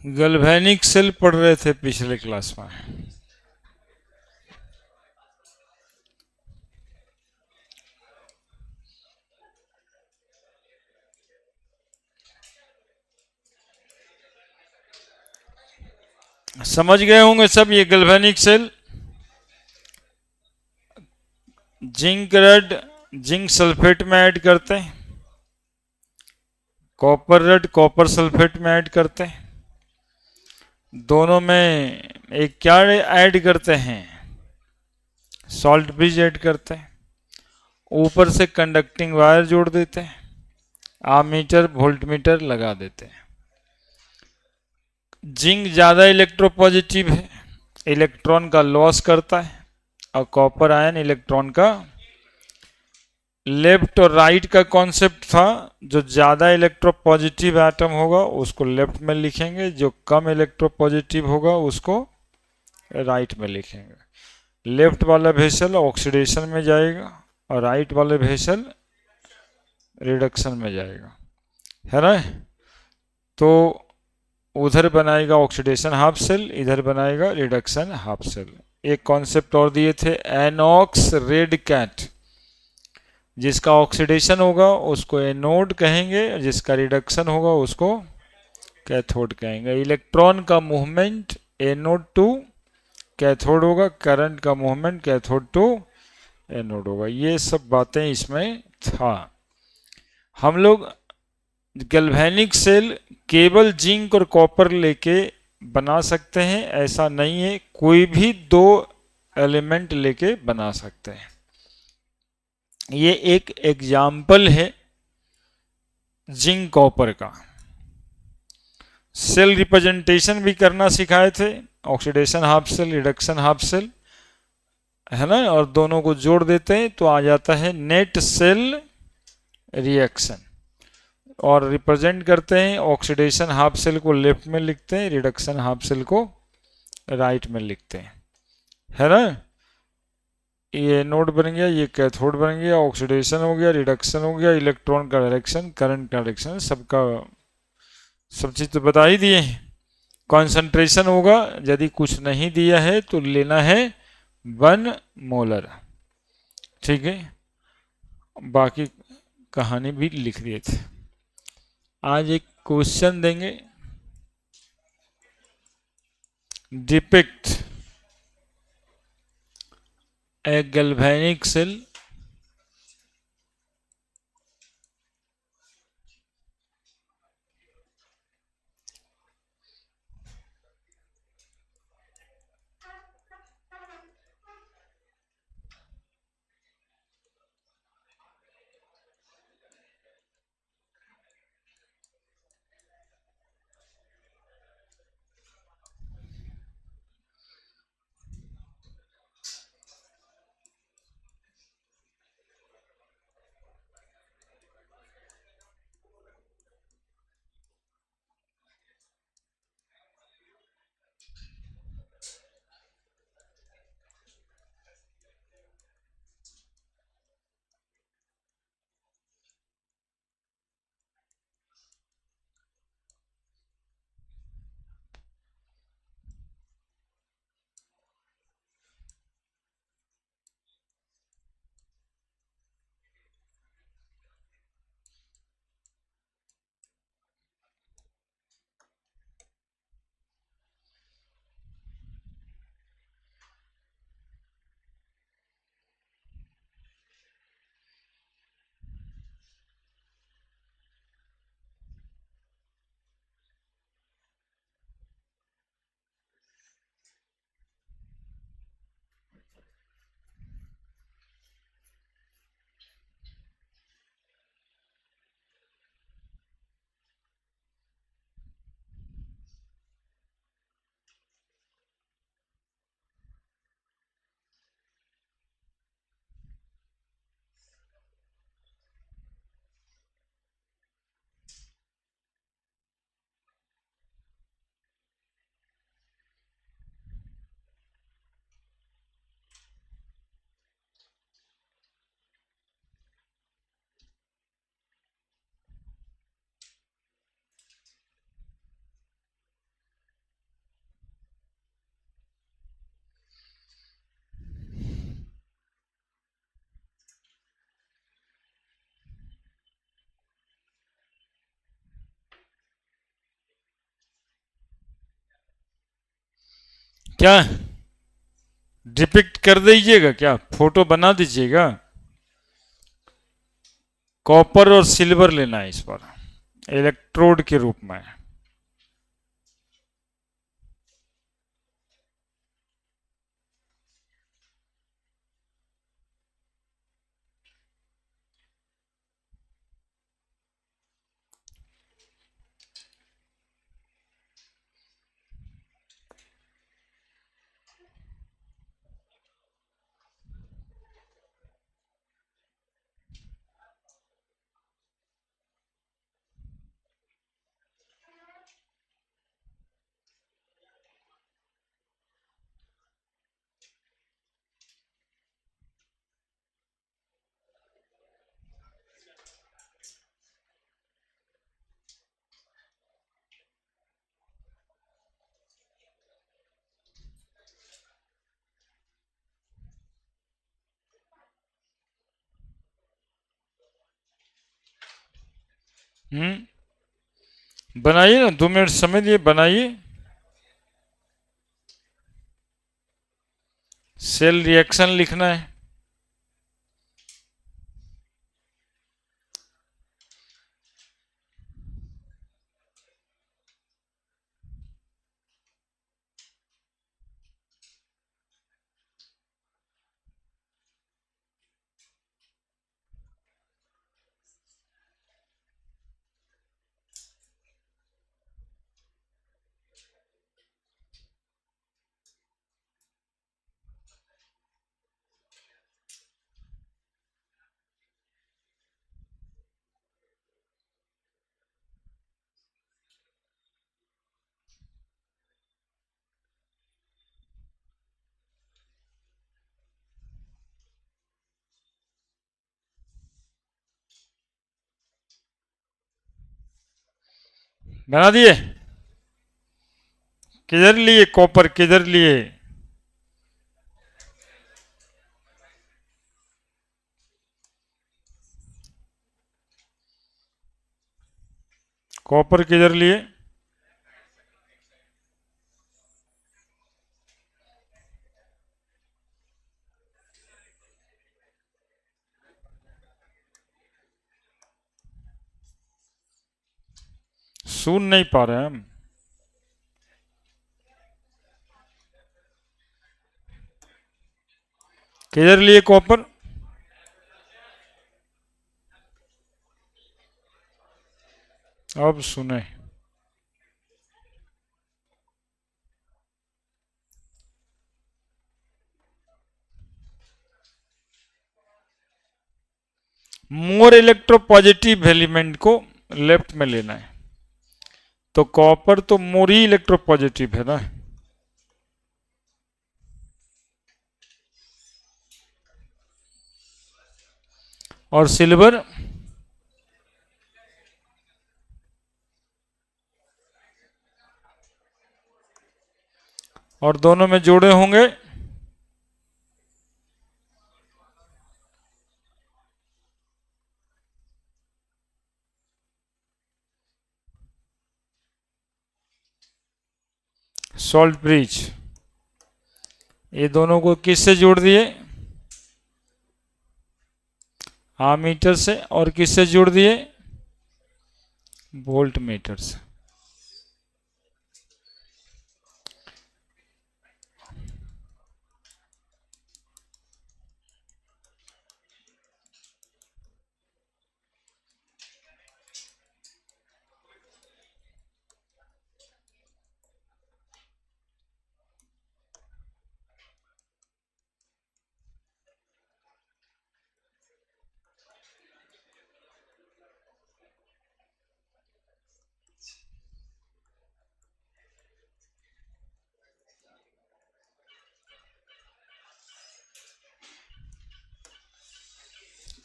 Galvanic cell पढ़ रहे थे पिछले क्लास में। समझ गए होंगे सब ये galvanic cell. Zinc rod zinc sulphate में ऐड करते हैं, कॉपर रेड कॉपर सल्फेट में ऐड करते हैं। दोनों में एक क्या ऐड करते हैं, सॉल्ट ब्रिज ऐड करते हैं। ऊपर से कंडक्टिंग वायर जोड़ देते हैं, आमीटर वोल्टमीटर लगा देते हैं। जिंक ज़्यादा इलेक्ट्रोपॉजिटिव है, इलेक्ट्रॉन का लॉस करता है, और कॉपर आयन इलेक्ट्रॉन का। लेफ्ट और राइट का कॉन्सेप्ट था, जो ज़्यादा इलेक्ट्रोपॉजिटिव एटम होगा उसको लेफ्ट में लिखेंगे, जो कम इलेक्ट्रोपॉजिटिव होगा उसको राइट में लिखेंगे। लेफ्ट वाला वेसल ऑक्सीडेशन में जाएगा और राइट वाले वेसल रिडक्शन में जाएगा, है ना। तो उधर बनाएगा ऑक्सीडेशन हाफ सेल, इधर बनाएगा रिडक्शन हाफ सेल। एक कॉन्सेप्ट और दिए थे, एनॉक्स रेड कैट। जिसका ऑक्सीडेशन होगा उसको एनोड कहेंगे, जिसका रिडक्शन होगा उसको कैथोड कहेंगे। इलेक्ट्रॉन का मूवमेंट एनोड टू कैथोड होगा, करंट का मूवमेंट कैथोड टू एनोड होगा। ये सब बातें इसमें था। हम लोग गैल्वेनिक सेल केवल जिंक और कॉपर लेके बना सकते हैं, ऐसा नहीं है, कोई भी दो एलिमेंट लेके बना सकते हैं। ये एक एग्जाम्पल है जिंक कॉपर का। सेल रिप्रेजेंटेशन भी करना सिखाए थे, oxidation half cell reduction half cell, है ना। और दोनों को जोड़ देते हैं तो आ जाता है नेट सेल रिएक्शन। और रिप्रेजेंट करते हैं, ऑक्सीडेशन हाफ सेल को लेफ्ट में लिखते हैं, रिडक्शन हाफ सेल को राइट में लिखते हैं, है ना। ये एनोड बन गया, ये कैथोड बन गया, ऑक्सीडेशन हो गया, रिडक्शन हो गया, इलेक्ट्रॉन का डायरेक्शन, करंट का डायरेक्शन, सबका सब चीज़ तो बता ही दिए हैं। कॉन्सेंट्रेशन होगा, यदि कुछ नहीं दिया है तो लेना है 1 मोलर, ठीक है। बाकी कहानी भी लिख दिए थे। आज एक क्वेश्चन देंगे, डिपिक्ट ए गैल्वेनिक सेल क्या डिपिक्ट कर दीजिएगा, क्या फोटो बना दीजिएगा? कॉपर और सिल्वर लेना है इस पर इलेक्ट्रोड के रूप में। बनाइए ना, 2 मिनट समय दिए, बनाइए। सेल रिएक्शन लिखना है। बना दिए? किधर लिए कॉपर, किधर लिए? कॉपर किधर लिए? सुन नहीं पा रहे हम। किधर लिए कॉपर? अब सुने। मोर इलेक्ट्रोपॉजिटिव एलिमेंट को लेफ्ट में लेना है। तो कॉपर तो मोर ही इलेक्ट्रोपॉजिटिव है ना। और सिल्वर? और दोनों में जोड़े होंगे सॉल्ट ब्रिज। ये दोनों को किससे जोड़ दिए? आमीटर से। और किससे जोड़ दिए? वोल्ट मीटर से।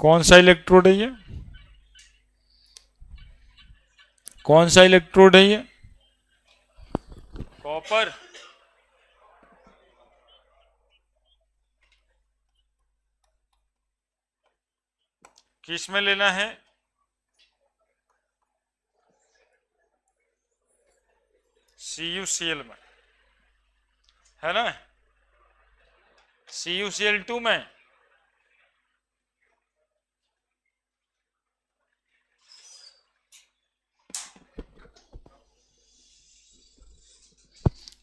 कौन सा इलेक्ट्रोड है ये? कौन सा इलेक्ट्रोड है ये? कॉपर। किस में लेना है? CuCl में। है ना, CuCl2 में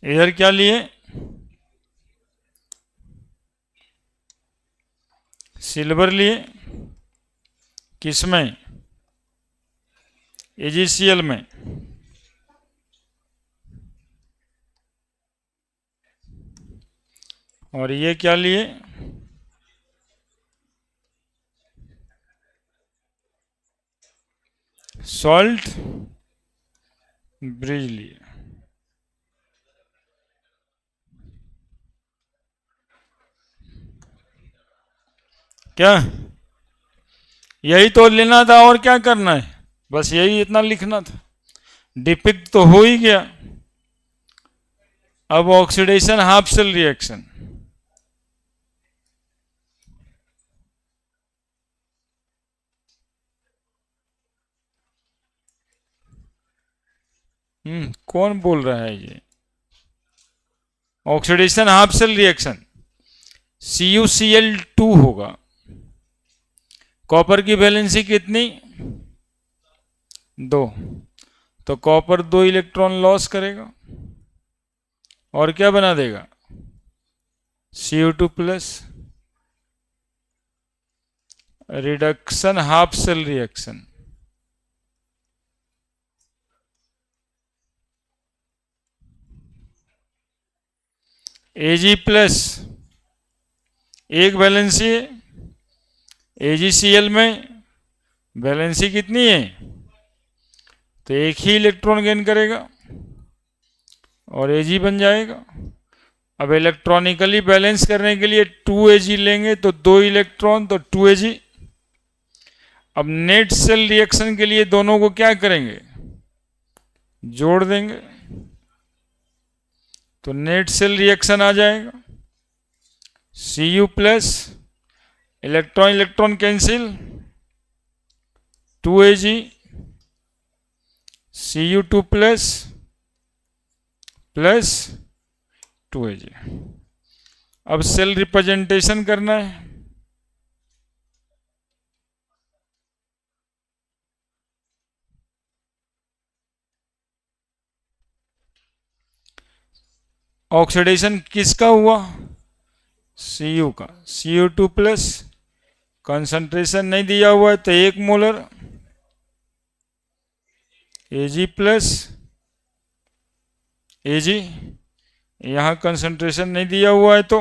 इधर क्या लिए, सिल्वर लिए, किसमें, AgCl में, और ये क्या लिए, सॉल्ट ब्रिज लिए। क्या यही तो लेना था और क्या करना है, बस यही इतना लिखना था, डिपिक्ट तो हो ही गया। अब ऑक्सीडेशन हाफ सेल रिएक्शन, कौन बोल रहा है ये, oxidation half cell reaction CuCl2 होगा, कॉपर की वैलेंसी कितनी, 2, तो कॉपर 2 इलेक्ट्रॉन लॉस करेगा और क्या बना देगा, Cu2 plus, reduction half cell reaction, Ag plus, एक वैलेंसी है, AgCl में वैलेंसी कितनी है, तो एक ही इलेक्ट्रॉन गेन करेगा और Ag बन जाएगा। अब इलेक्ट्रॉनिकली बैलेंस करने के लिए 2Ag लेंगे तो 2 इलेक्ट्रॉन, तो 2Ag। अब नेट सेल रिएक्शन के लिए दोनों को क्या करेंगे, जोड़ देंगे, तो नेट सेल रिएक्शन आ जाएगा, Cu plus, electron electron cancel, 2Ag, Cu2 plus plus 2Ag। अब सेल रिप्रेजेंटेशन करना है, ऑक्सीडेशन किसका हुआ, Cu का, Cu2 प्लस, कंसंट्रेशन नहीं दिया हुआ है तो 1 मोलर, Ag प्लस Ag, यहां कंसंट्रेशन नहीं दिया हुआ है तो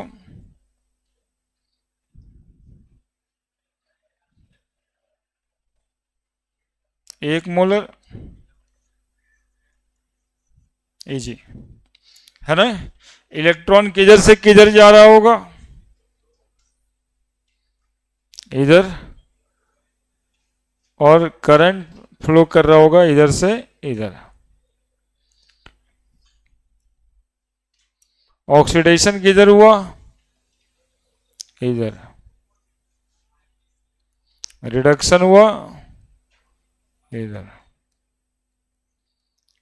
1 मोलर Ag, है ना। इलेक्ट्रॉन किधर से किधर जा रहा होगा, इधर, और करंट फ्लो कर रहा होगा इधर से इधर। ऑक्सीडेशन किधर हुआ, इधर, रिडक्शन हुआ इधर।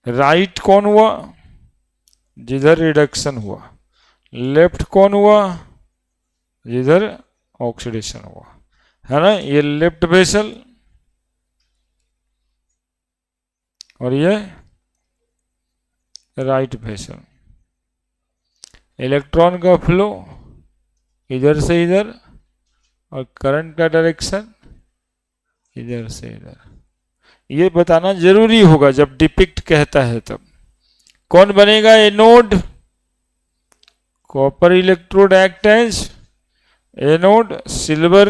राइट कौन हुआ, जिधर रिडक्शन हुआ, लेफ्ट कौन हुआ, जिधर ऑक्सीडेशन हुआ, है ना। ये लेफ्ट वेसल और ये राइट वेसल। इलेक्ट्रॉन का फ्लो इधर से इधर और करंट का डायरेक्शन इधर से इधर, ये बताना जरूरी होगा जब डिपिक्ट कहता है तब। कौन बनेगा anode, copper electrode act as anode, silver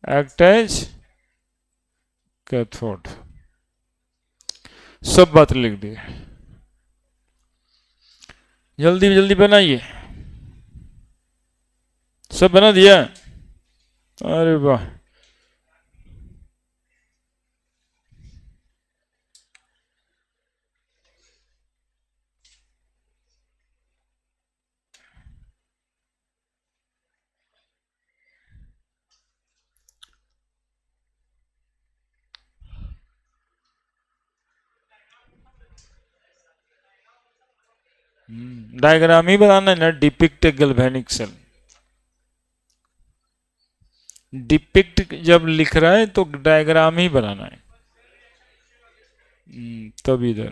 act as cathode. सब बात लिख दी, जल्दी जल्दी बनाइए। सब बना दिया, अरे वाह। डायग्राम ही बनाना है ना, डिपिक्ट गैल्वेनिक सेल। डिपिक्ट जब लिख रहा है तो डायग्राम ही बनाना है। तब इधर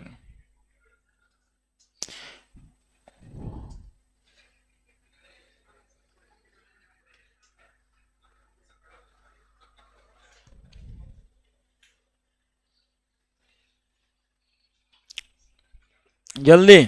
जल्दी।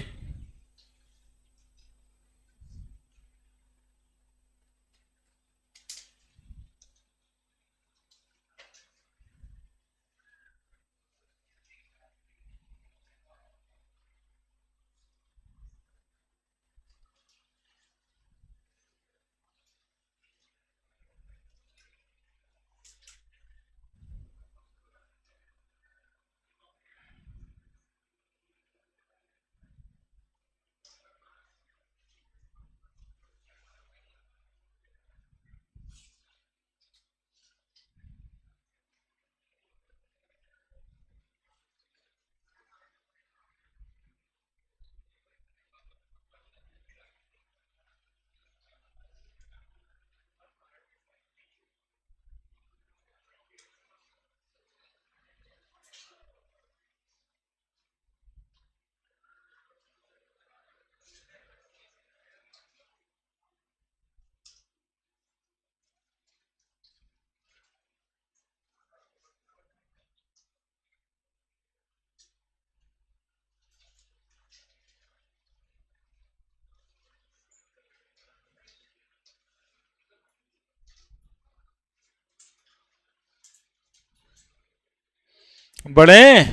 बढ़े।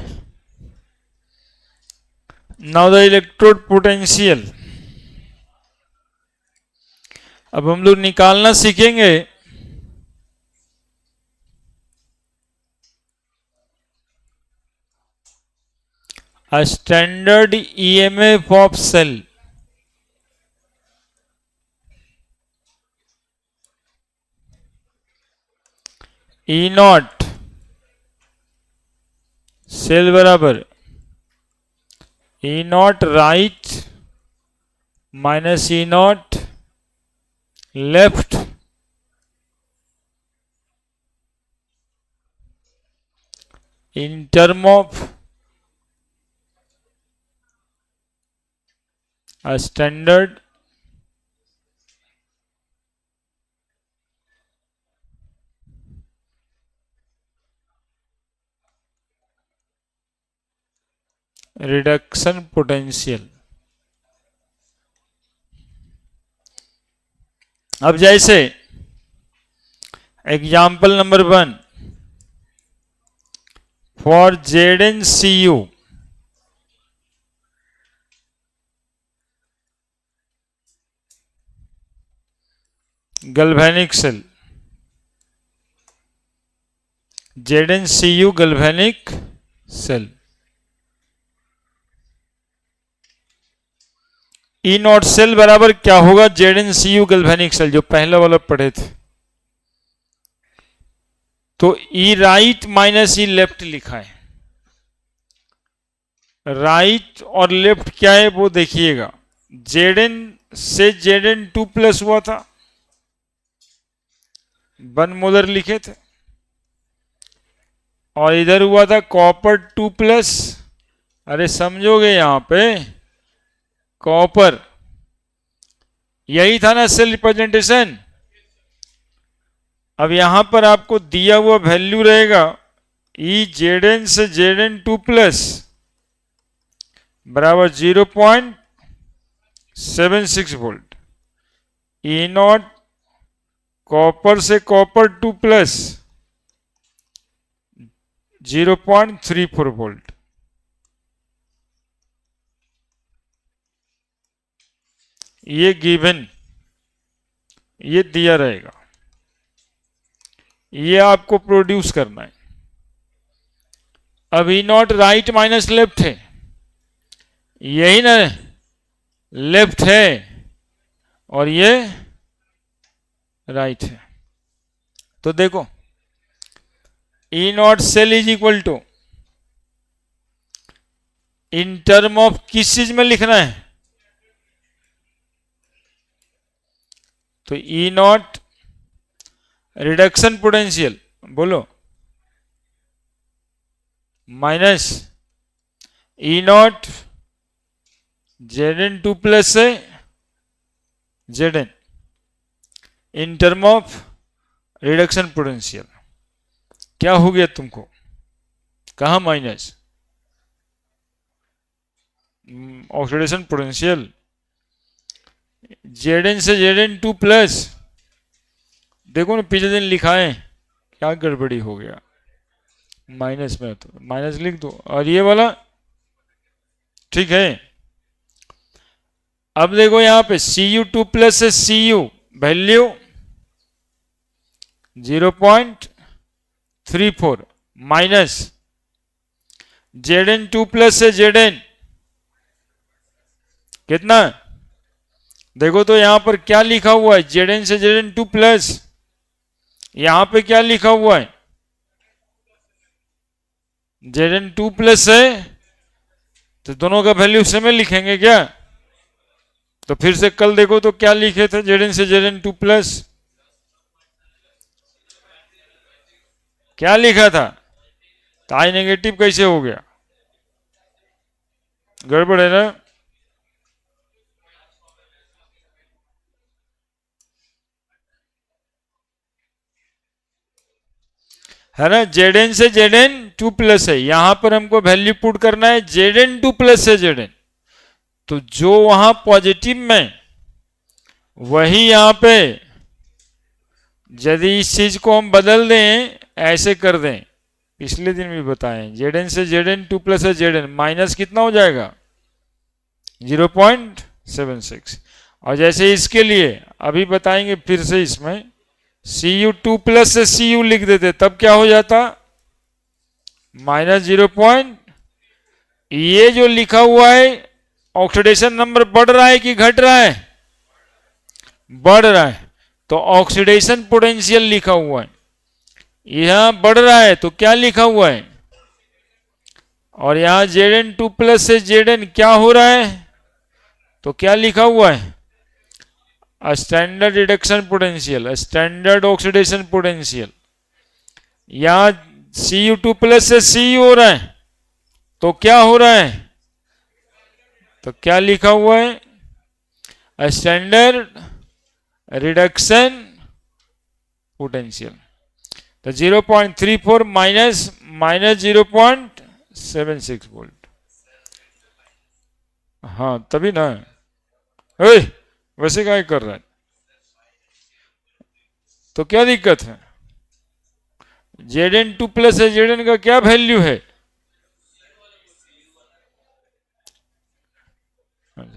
Now the electrode potential. अब हम लोग निकालना सीखेंगे standard EMF of cell. E naught cell बराबर E naught right minus E naught left in term of a standard reduction potential। अब जैसे example number 1 for ZnCu galvanic cell, ZnCu galvanic cell. E naught cell बराबर क्या होगा, ZnCu galvanic cell, जो पहले वाला पढ़े थे। तो ई राइट माइनस ई लेफ्ट लिखा है। राइट और लेफ्ट क्या है वो देखिएगा। Zn से Zn2 प्लस हुआ था, 1 मोलर लिखे थे, और इधर हुआ था कॉपर 2 प्लस, अरे समझोगे यहां पे कॉपर, यही था ना सेल रिप्रेजेंटेशन। अब यहां पर आपको दिया हुआ वैल्यू रहेगा ई Zn से Zn2 प्लस बराबर 0.76 वोल्ट। ई नॉट कॉपर से कॉपर 2 प्लस 0.34 वोल्ट। ये गिवन, ये दिया रहेगा, ये आपको प्रोड्यूस करना है। अब ई नॉट राइट माइनस लेफ्ट है, यही ना लेफ्ट है, और ये राइट है। तो देखो E naught cell is equal to, in term of किस चीज में लिखना है, तो ई नॉट रिडक्शन पोटेंशियल बोलो minus E naught Z N two plus से Z N in term of reduction potential. क्या हो गया तुमको, कहा minus oxidation potential Z N से जेड एन टू प्लस, देखो ना पिछले दिन लिखा है, क्या गड़बड़ी हो गया, माइनस में तो माइनस लिख दो और ये वाला ठीक है। अब देखो यहां पे सी यू टू प्लस से C U value 0.34 minus Z N two plus से जेड एन कितना, देखो तो यहां पर क्या लिखा हुआ है, जेड एन से जेड एन टू प्लस, यहां पे क्या लिखा हुआ है जेड एन टू प्लस है, तो दोनों का वैल्यू सेम लिखेंगे क्या, तो फिर से कल देखो तो क्या लिखे थे, जेड एन से जेड एन टू प्लस क्या लिखा था, तो आई नेगेटिव कैसे हो गया, गड़बड़ है ना। है ना, जेड एन से जेड एन टू प्लस है, यहां पर हमको वैल्यू पुट करना है जेड एन टू प्लस से जेड एन, तो जो वहां पॉजिटिव में वही यहां पे, यदि इस चीज को हम बदल दें ऐसे कर दें, पिछले दिन भी बताएं जेड एन से जेड एन टू प्लस है जेड एन माइनस कितना हो जाएगा 0.76, और जैसे इसके लिए अभी बताएंगे फिर से, इसमें सी यू टू प्लस से सी यू लिख देते तब क्या हो जाता -0. ये जो लिखा हुआ है ऑक्सीडेशन नंबर बढ़ रहा है कि घट रहा है, बढ़ रहा है, तो ऑक्सीडेशन पोटेंशियल लिखा हुआ है, यहां बढ़ रहा है तो क्या लिखा हुआ है, और यहां जेड एन टू प्लस से जेड एन क्या हो रहा है, तो क्या लिखा हुआ है standard reduction potential, standard oxidation potential, यहां सी यू टू प्लस से सी यू हो रहा है तो क्या हो रहा है, तो क्या लिखा हुआ है स्टैंडर्ड रिडक्शन पोटेंशियल, तो 0.34 माइनस -0.76 वोल्ट। हाँ तभी ना, वैसे क्या कर रहा है, तो क्या दिक्कत है, जेड एन टू प्लस है जेड एन का क्या वैल्यू है,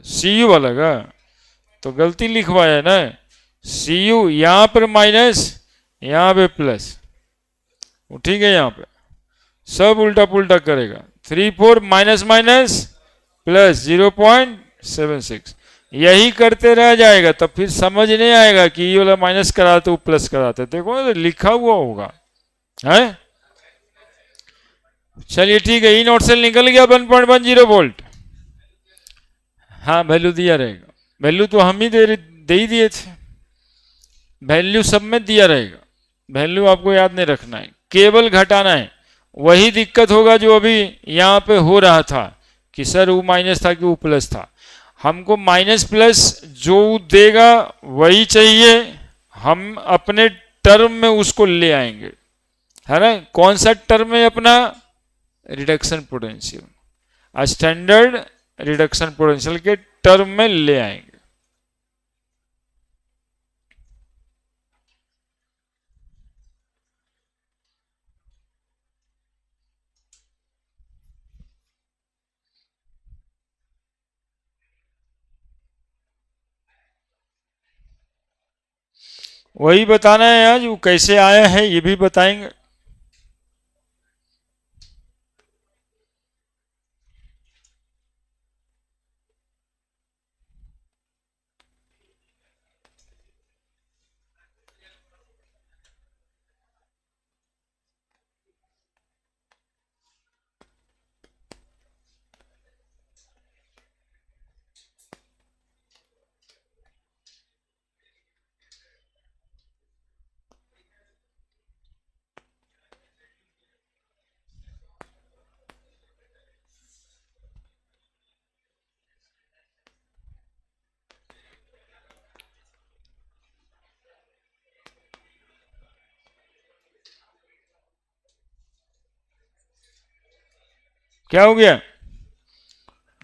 सी यू वाला का, तो गलती लिखवाया ना, सी यू यहां पर माइनस यहां पे प्लस, ठीक है, यहां पे सब उल्टा पुल्टा करेगा, 34 माइनस माइनस प्लस 0.76, यही करते रह जाएगा, तब फिर समझ नहीं आएगा कि ये वाला माइनस कराते वो प्लस कराते, देखो ना लिखा हुआ होगा है। चलिए ठीक है, ई नोट से निकल गया 1.10 वोल्ट, हाँ वैल्यू दिया रहेगा, वैल्यू तो हम ही दे ही दिए थे, वैल्यू सब में दिया रहेगा, वैल्यू आपको याद नहीं रखना है, केवल घटाना है, वही दिक्कत होगा जो अभी यहाँ पे हो रहा था कि सर वो माइनस था कि वो प्लस था, हमको माइनस प्लस जो देगा वही चाहिए, हम अपने टर्म में उसको ले आएंगे, है ना, कौन सा टर्म है अपना reduction potential, standard reduction potential के टर्म में ले आएंगे। वही बताना है आज, वो कैसे आया है ये भी बताएंगे। क्या हो गया?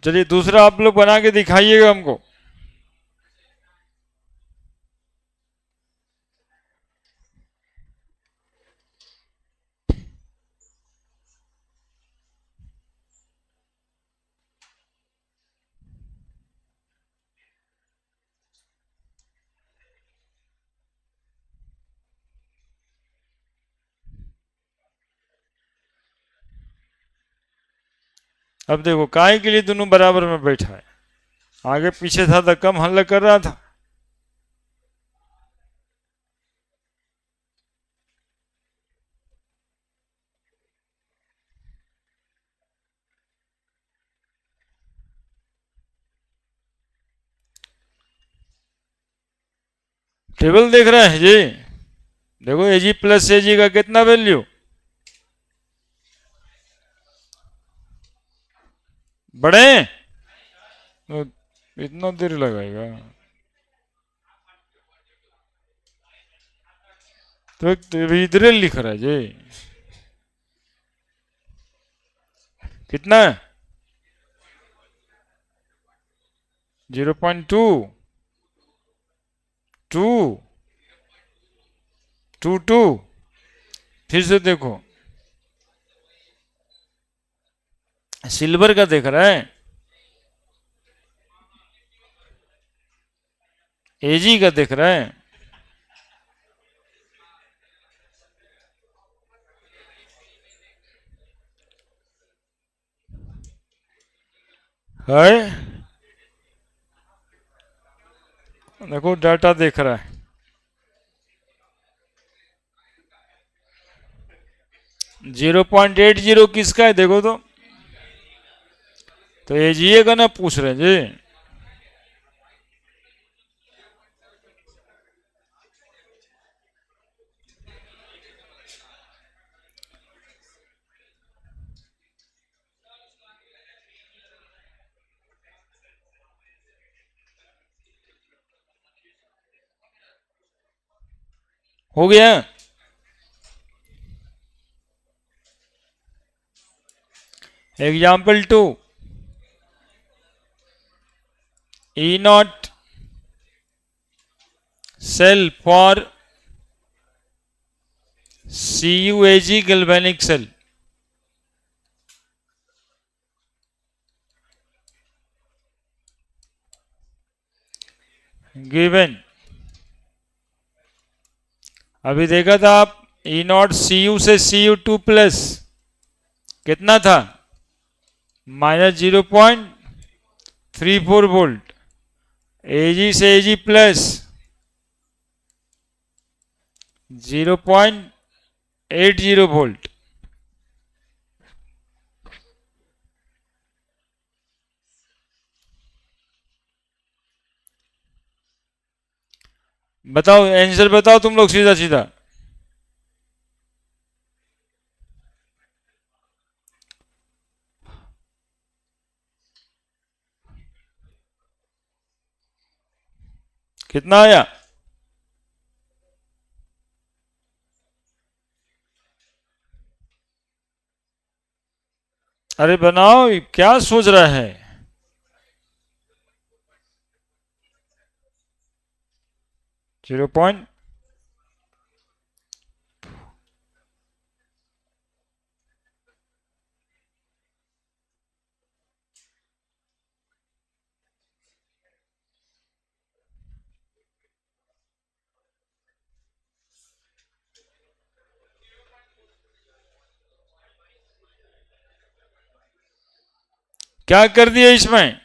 चलिए दूसरा आप लोग बना के दिखाइएगा हमको। अब देखो काहे के लिए दोनों बराबर में बैठा है, आगे पीछे था तो कम हल्ला कर रहा था। टेबल देख रहे हैं जी, देखो एजी प्लस एजी का कितना वैल्यू, बढ़े तो इतना देर लगाएगा। तो इधर लिख रहा है जी, कितना? 0.2 टू टू टू। फिर से देखो, सिल्वर का देख रहा है, एजी का देख रहा है। है देखो डाटा देख रहा है। 0.80 किसका है देखो तो एजीए का ना पूछ रहे हैं जी। हो गया। Example 2, E naught cell for CUAG galvanic cell given। अभी देखा था आप E नॉट CU से CU2 प्लस कितना था, -0.34 वोल्ट। एजी से एजी प्लस 0.80 वोल्ट। बताओ आंसर बताओ तुम लोग सीधा सीधा। कितना आया? अरे बनाओ, क्या सोच रहा है? जीरो पॉइंट क्या कर दिया इसमें?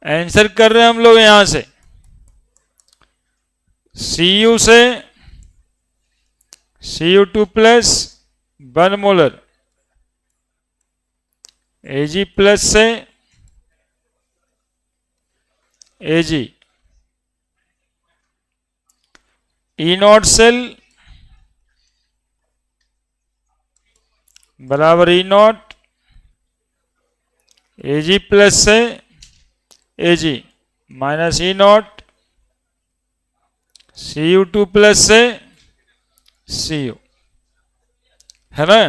आंसर कर रहे हैं हम लोग यहां से CU से CU2 plus 1 molar, AG plus से AG, E नॉट सेल बराबर E नॉट AG प्लस से AG minus E not CU2 plus से CU, है ना?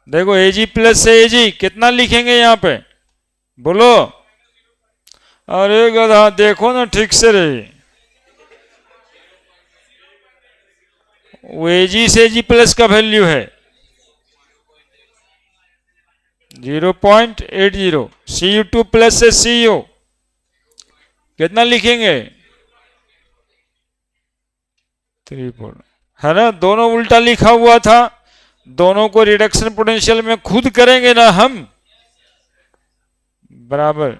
देखो एजी प्लस से एजी कितना लिखेंगे यहाँ पे, बोलो। अरे गधा देखो ना ठीक से रे, वो एजी से एजी प्लस का वैल्यू है 0.80। सी यू टू प्लस से सी यू कितना लिखेंगे 3 है ना, दोनों उल्टा लिखा हुआ था, दोनों को रिडक्शन पोटेंशियल में खुद करेंगे ना हम, बराबर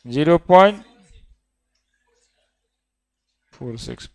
0.46।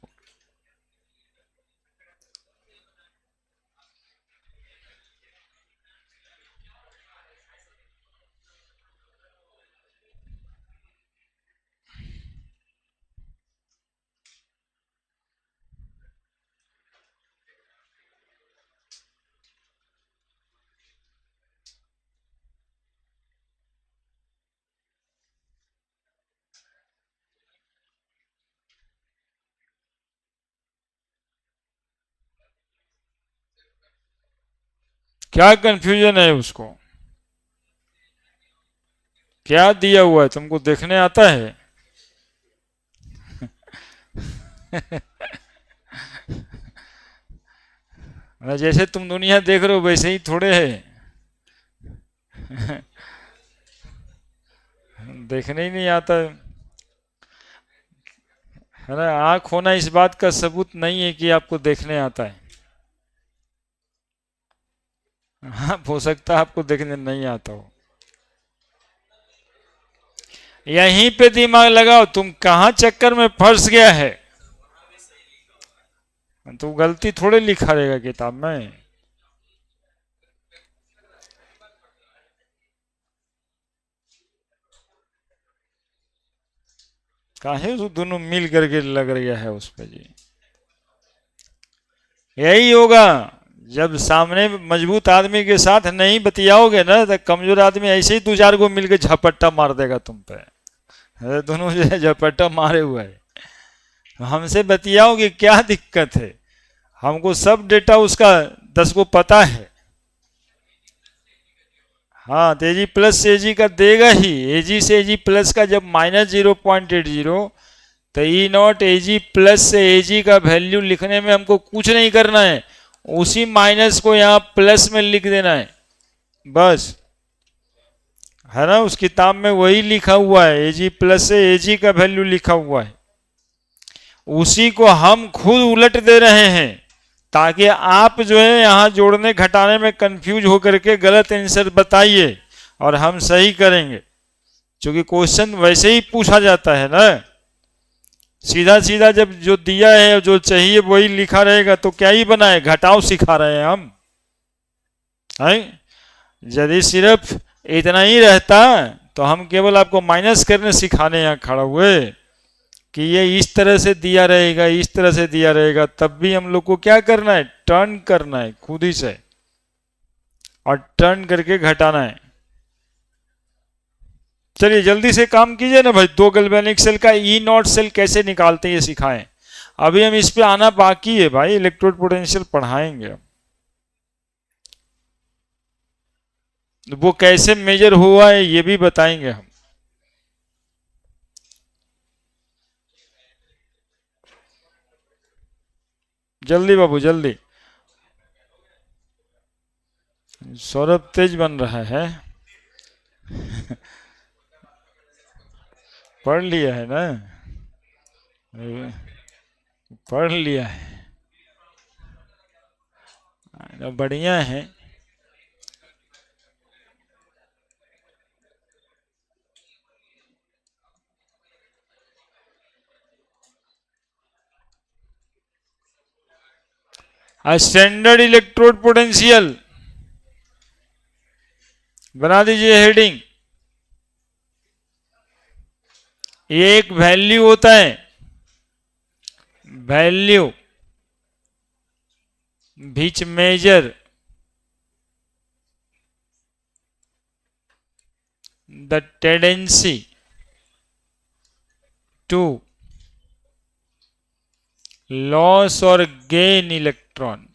क्या कंफ्यूजन है उसको, क्या दिया हुआ है तुमको देखने आता है? जैसे तुम दुनिया देख रहे हो वैसे ही थोड़े है। देखने ही नहीं आता है ना, आंख होना इस बात का सबूत नहीं है कि आपको देखने आता है। हाँ हो सकता है आपको देखने नहीं आता हो। यहीं पे दिमाग लगाओ, तुम कहाँ चक्कर में फंस गया है, तो गलती थोड़े लिखा रहेगा किताब में। काहे तो दोनों मिल करके लग रहा है उस पर जी। यही होगा, जब सामने मजबूत आदमी के साथ नहीं बतियाओगे ना, तो कमजोर आदमी ऐसे ही दो चार को मिलकर झपट्टा मार देगा तुम पे। अरे दोनों जो है झपट्टा मारे हुए है, तो हमसे बतियाओगे क्या दिक्कत है, हमको सब डेटा उसका 10 को पता है। हाँ तो एजी प्लस से एजी का देगा ही, एजी से एजी प्लस का जब -0.80, तो ई नॉट एजी प्लस से एजी का वैल्यू लिखने में हमको कुछ नहीं करना है, उसी माइनस को यहाँ प्लस में लिख देना है बस, है ना। उस किताब में वही लिखा हुआ है, एजी प्लस से एजी का वैल्यू लिखा हुआ है, उसी को हम खुद उलट दे रहे हैं, ताकि आप जो है यहाँ जोड़ने घटाने में कंफ्यूज होकर के गलत आंसर बताइए और हम सही करेंगे, क्योंकि क्वेश्चन वैसे ही पूछा जाता है ना। सीधा सीधा जब जो दिया है जो चाहिए वही लिखा रहेगा तो क्या ही बनाए, घटाव सिखा रहे हैं हम, है। यदि सिर्फ इतना ही रहता तो हम केवल आपको माइनस करने सिखाने यहाँ खड़ा हुए कि ये इस तरह से दिया रहेगा, इस तरह से दिया रहेगा, तब भी हम लोग को क्या करना है, टर्न करना है खुद ही से, और टर्न करके घटाना है। चलिए जल्दी से काम कीजिए ना भाई, दो गैल्वेनिक सेल का ई नॉट सेल कैसे निकालते हैं ये सिखाएं। अभी हम इस पे आना बाकी है भाई, इलेक्ट्रोड पोटेंशियल पढ़ाएंगे हम, वो कैसे मेजर हुआ है ये भी बताएंगे हम। जल्दी बाबू जल्दी, सौरभ तेज बन रहा है। पढ़ लिया है ना, पढ़ लिया है, बढ़िया है। स्टैंडर्ड इलेक्ट्रोड पोटेंशियल बना दीजिए हेडिंग। ये एक वैल्यू होता है, value which measure the tendency to loss or gain electron।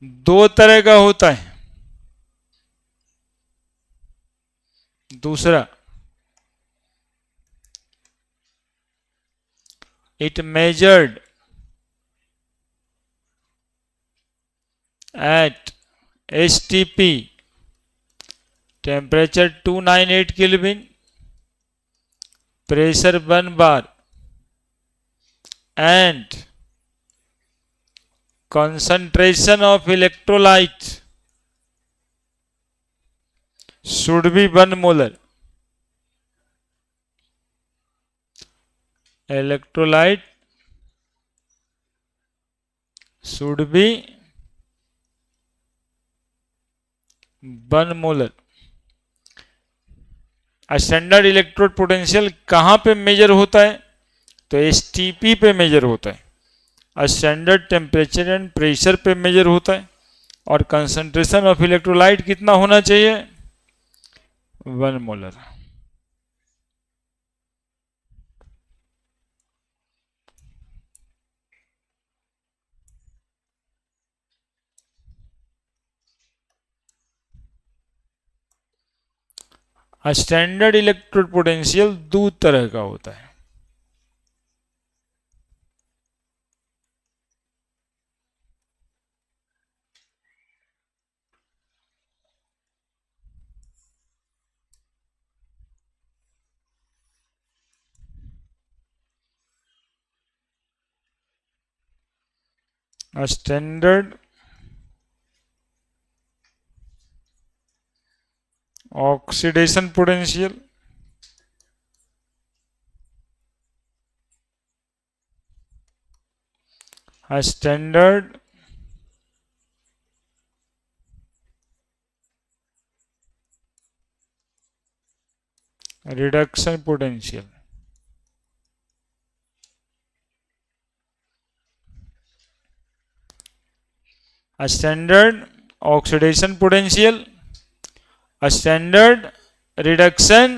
दो तरह का होता है। दूसरा, it measured at STP temperature 298 Kelvin, pressure 1 bar and concentration of electrolyte should be 1 molar. Electrolyte should be 1 molar. Standard electrode potential कहाँ पे major होता है? तो एसटीपी पे मेजर होता है। स्टैंडर्ड टेम्परेचर एंड प्रेशर पे मेजर होता है। और कंसंट्रेशन ऑफ इलेक्ट्रोलाइट कितना होना चाहिए? 1 मोलर। स्टैंडर्ड इलेक्ट्रोड पोटेंशियल दो तरह का होता है। Standard oxidation potential, standard reduction potential. Standard oxidation potential, standard reduction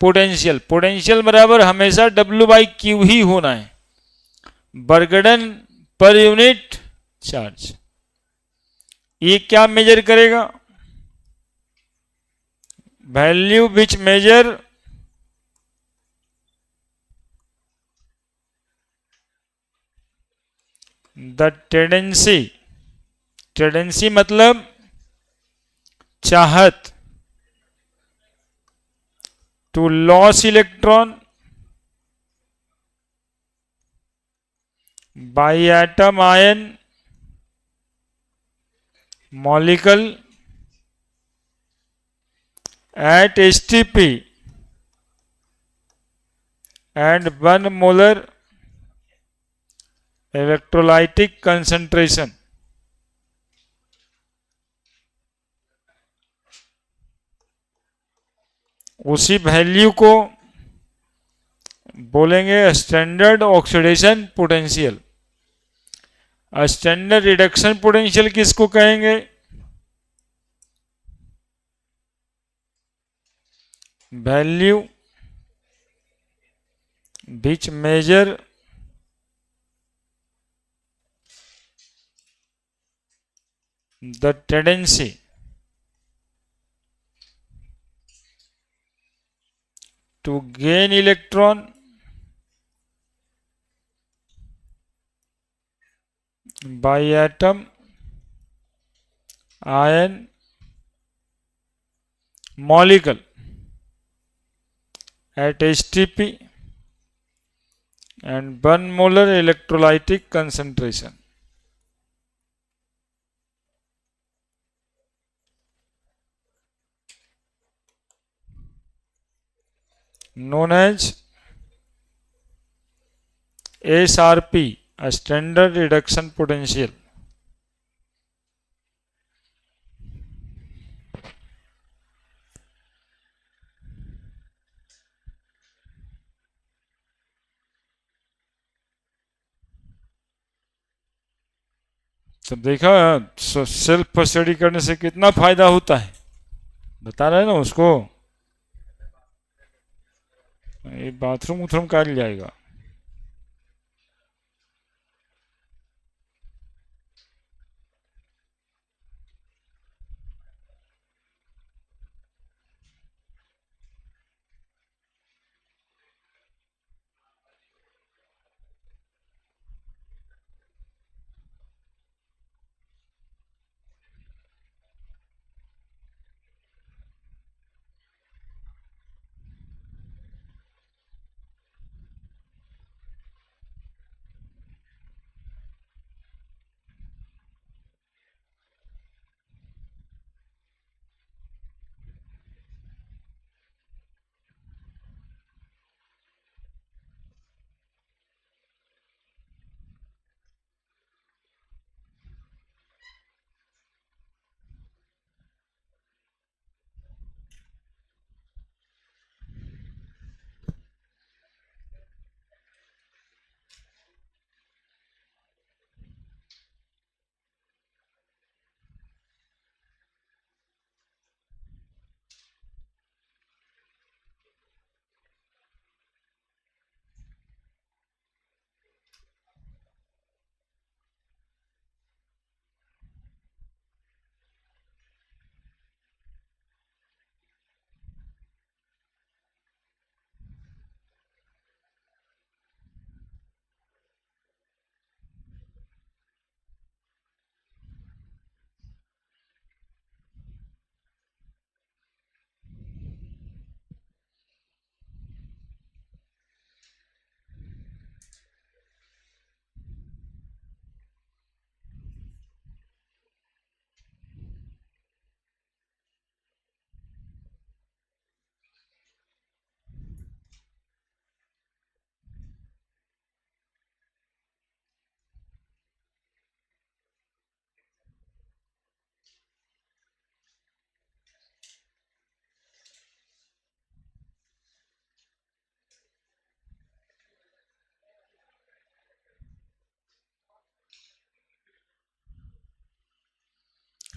potential. Potential बराबर हमेशा W/Q ही होना है, बर्गडन पर यूनिट चार्ज। ये क्या मेजर करेगा? Value which measure the tendency. Tendency मतलब चाहत to loss electron by atom ion molecule at STP and 1 molar electrolytic concentration। उसी वैल्यू को बोलेंगे standard oxidation potential. Standard reduction potential किसको कहेंगे? Value which measure the tendency to gain electron by atom ion molecule at STP and 1 molar electrolytic concentration, known as SRP, a standard reduction potential। तो देखा self study करने से कितना फायदा होता है, बता रहे हैं ना उसको। ये बाथरूम उथरूम का जाएगा।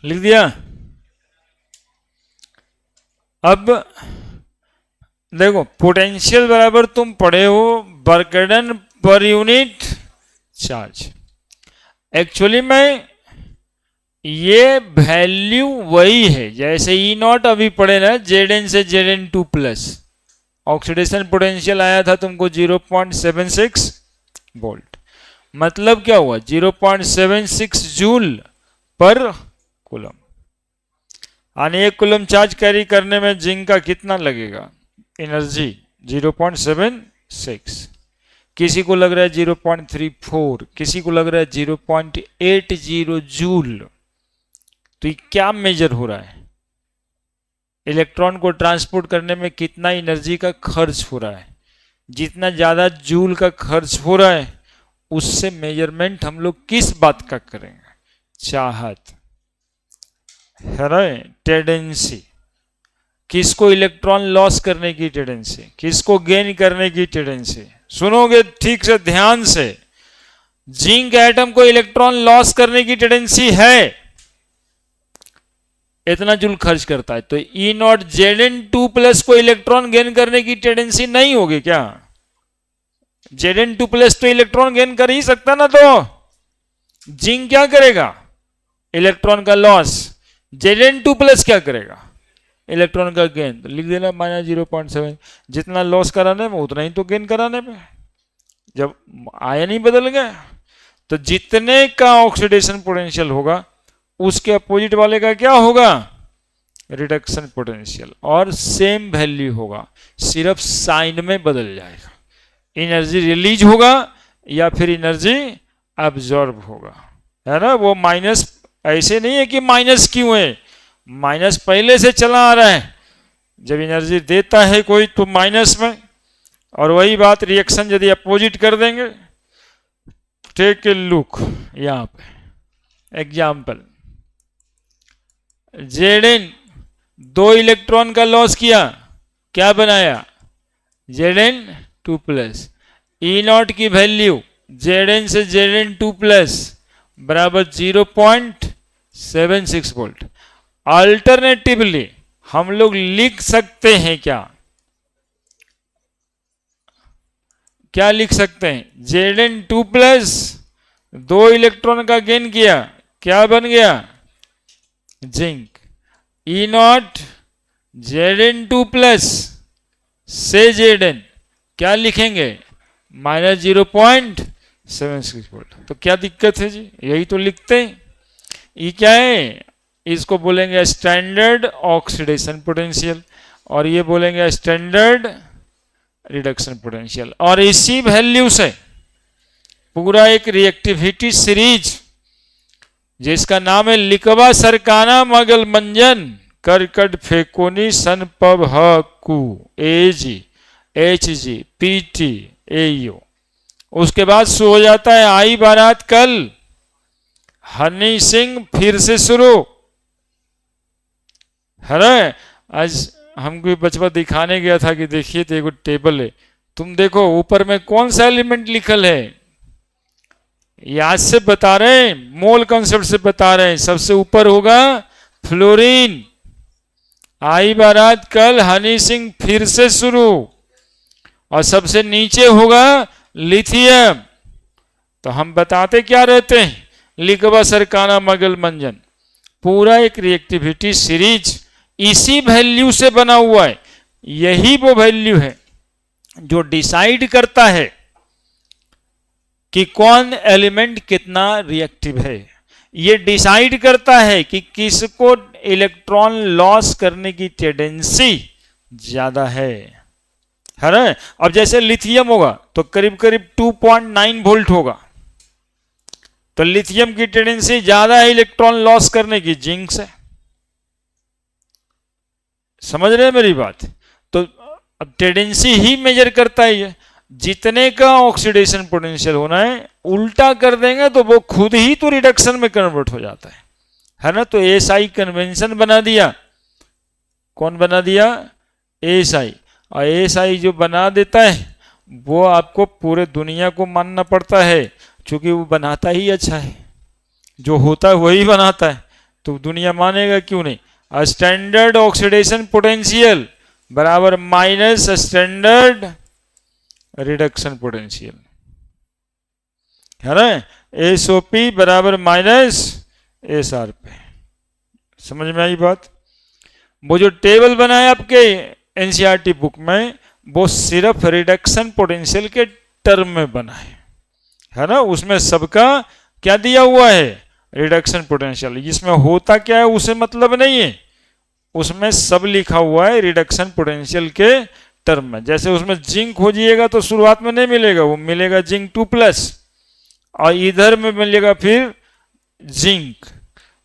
लिख दिया। अब देखो पोटेंशियल बराबर तुम पढ़े हो work done per unit charge. Actually में ये वैल्यू वही है जैसे ई नॉट अभी पढ़े ना, जेड एन से Z N two plus oxidation potential आया था तुमको 0.76 वोल्ट। मतलब क्या हुआ 0.76 जूल पर कूलम। यानी 1 कूलम चार्ज कैरी करने में जिंक का कितना लगेगा एनर्जी 0.76। किसी को लग रहा है 0.34, किसी को लग रहा है 0.80 जूल। तो ये क्या मेजर हो रहा है, इलेक्ट्रॉन को ट्रांसपोर्ट करने में कितना एनर्जी का खर्च हो रहा है। जितना ज्यादा जूल का खर्च हो रहा है उससे मेजरमेंट हम लोग किस बात का करेंगे, चाहत है ना, टेंडेंसी। किसको इलेक्ट्रॉन लॉस करने की टेंडेंसी, किसको गेन करने की टेंडेंसी। सुनोगे ठीक से ध्यान से, जिंक एटम को इलेक्ट्रॉन लॉस करने की टेंडेंसी है, इतना जूल खर्च करता है। तो E naught Z N two plus को इलेक्ट्रॉन गेन करने की टेंडेंसी नहीं होगी क्या? जेड एन टू प्लस तो इलेक्ट्रॉन गेन कर ही सकता ना, तो जिंक क्या करेगा इलेक्ट्रॉन का loss, Z N two plus क्या करेगा इलेक्ट्रॉन का गेन। तो लिख देना -0.7, जितना लॉस कराने में उतना ही तो गेन कराने में। जब आयन ही बदल गए तो जितने का ऑक्सीडेशन पोटेंशियल होगा उसके अपोजिट वाले का क्या होगा रिडक्शन पोटेंशियल, और सेम वैल्यू होगा, सिर्फ साइन में बदल जाएगा। एनर्जी रिलीज होगा या फिर एनर्जी एब्जॉर्ब होगा, है ना। वो माइनस ऐसे नहीं है कि माइनस क्यों है, माइनस पहले से चला आ रहा है। जब एनर्जी देता है कोई तो माइनस में, और वही बात रिएक्शन यदि अपोजिट कर देंगे। टेक ए लुक यहां पे एग्जाम्पल, जेड एन 2 इलेक्ट्रॉन का लॉस किया, क्या बनाया Z N two plus. E naught की वैल्यू जेड एन से जेड एन टू प्लस बराबर 0.76 वोल्ट। अल्टरनेटिवली हम लोग लिख सकते हैं क्या लिख सकते हैं, Z N two plus 2 electron का गेन किया, क्या बन गया zinc. E naught Z N two plus से जेड एन क्या लिखेंगे -0.76 वोल्ट। तो क्या दिक्कत है जी, यही तो लिखते हैं। ये क्या है, इसको बोलेंगे स्टैंडर्ड ऑक्सीडेशन पोटेंशियल, और ये बोलेंगे स्टैंडर्ड रिडक्शन पोटेंशियल। और इसी वैल्यू से पूरा एक रिएक्टिविटी सीरीज जिसका नाम है लिकवा सरकाना मगल मंजन करकट फेकोनी सन पब हकू एजी HG PT AO। उसके बाद शुरू हो जाता है आई बारात कल, हनी सिंह फिर से शुरू है ना। आज हमको बचपन दिखाने गया था कि देखिए तो एक टेबल है, तुम देखो ऊपर में कौन सा एलिमेंट लिखल है, याद से बता रहे हैं, मोल कॉन्सेप्ट से बता रहे हैं। सबसे ऊपर होगा फ्लोरीन, आई बारात कल, हनी सिंह फिर से शुरू, और सबसे नीचे होगा लिथियम। तो हम बताते क्या रहते हैं, लिकवा सरकाना मगल मंजन, पूरा एक रिएक्टिविटी सीरीज इसी वैल्यू से बना हुआ है। यही वो वैल्यू है जो डिसाइड करता है कि कौन एलिमेंट कितना रिएक्टिव है। ये डिसाइड करता है कि किसको इलेक्ट्रॉन लॉस करने की टेंडेंसी ज्यादा है ना। अब जैसे लिथियम होगा तो करीब करीब 2.9 वोल्ट होगा, तो लिथियम की टेंडेंसी ज्यादा है इलेक्ट्रॉन लॉस करने की जिंक से। समझ रहे हैं मेरी बात। तो अब टेंडेंसी ही मेजर करता है ये, जितने का ऑक्सीडेशन पोटेंशियल होना है उल्टा कर देंगे तो वो खुद ही तो रिडक्शन में कन्वर्ट हो जाता है ना। तो एसआई कन्वेंशन बना दिया, कौन बना दिया एसआई। और एसआई जो बना देता है वो आपको पूरे दुनिया को मानना पड़ता है, क्योंकि वो बनाता ही अच्छा है, जो होता है वही बनाता है। तो दुनिया मानेगा क्यों नहीं। स्टैंडर्ड ऑक्सीडेशन पोटेंशियल बराबर माइनस स्टैंडर्ड रिडक्शन पोटेंशियल, है ना। एसओपी बराबर माइनस एसआर पे। समझ में आई बात। वो जो टेबल बना है आपके एनसीईआरटी बुक में, वो सिर्फ रिडक्शन पोटेंशियल के टर्म में बना है ना। उसमें सबका क्या दिया हुआ है, रिडक्शन पोटेंशियल। इसमें होता क्या है उसे मतलब नहीं है, उसमें सब लिखा हुआ है रिडक्शन पोटेंशियल के टर्म में। जैसे उसमें जिंक खोजिएगा तो शुरुआत में नहीं मिलेगा, वो मिलेगा जिंक 2+, और इधर में मिलेगा फिर जिंक।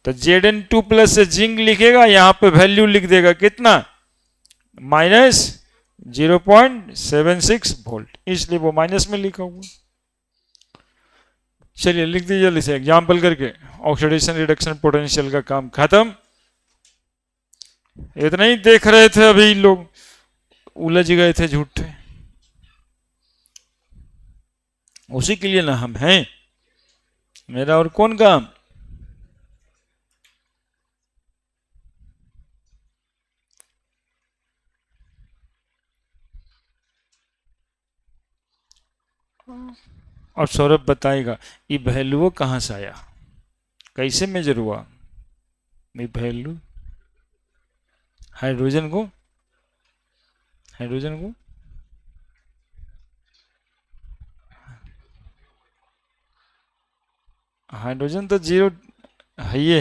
तो Zn2+ से जिंक लिखेगा, यहां पे वैल्यू लिख देगा कितना, -0.76 वोल्ट, इसलिए वो माइनस में लिखा हुआ। चलिए लिख दीजिए जल्दी से एग्जाम्पल करके। ऑक्सीडेशन रिडक्शन पोटेंशियल का काम खत्म। इतना ही देख रहे थे, अभी लोग उलझ गए थे झूठे। उसी के लिए ना हम हैं, मेरा और कौन काम। और सौरभ बताएगा ये वैल्यू कहाँ से आया, कैसे मेजर हुआ। ये वैल्यू हाइड्रोजन को, हाइड्रोजन को हाइड्रोजन तो 0 है ये।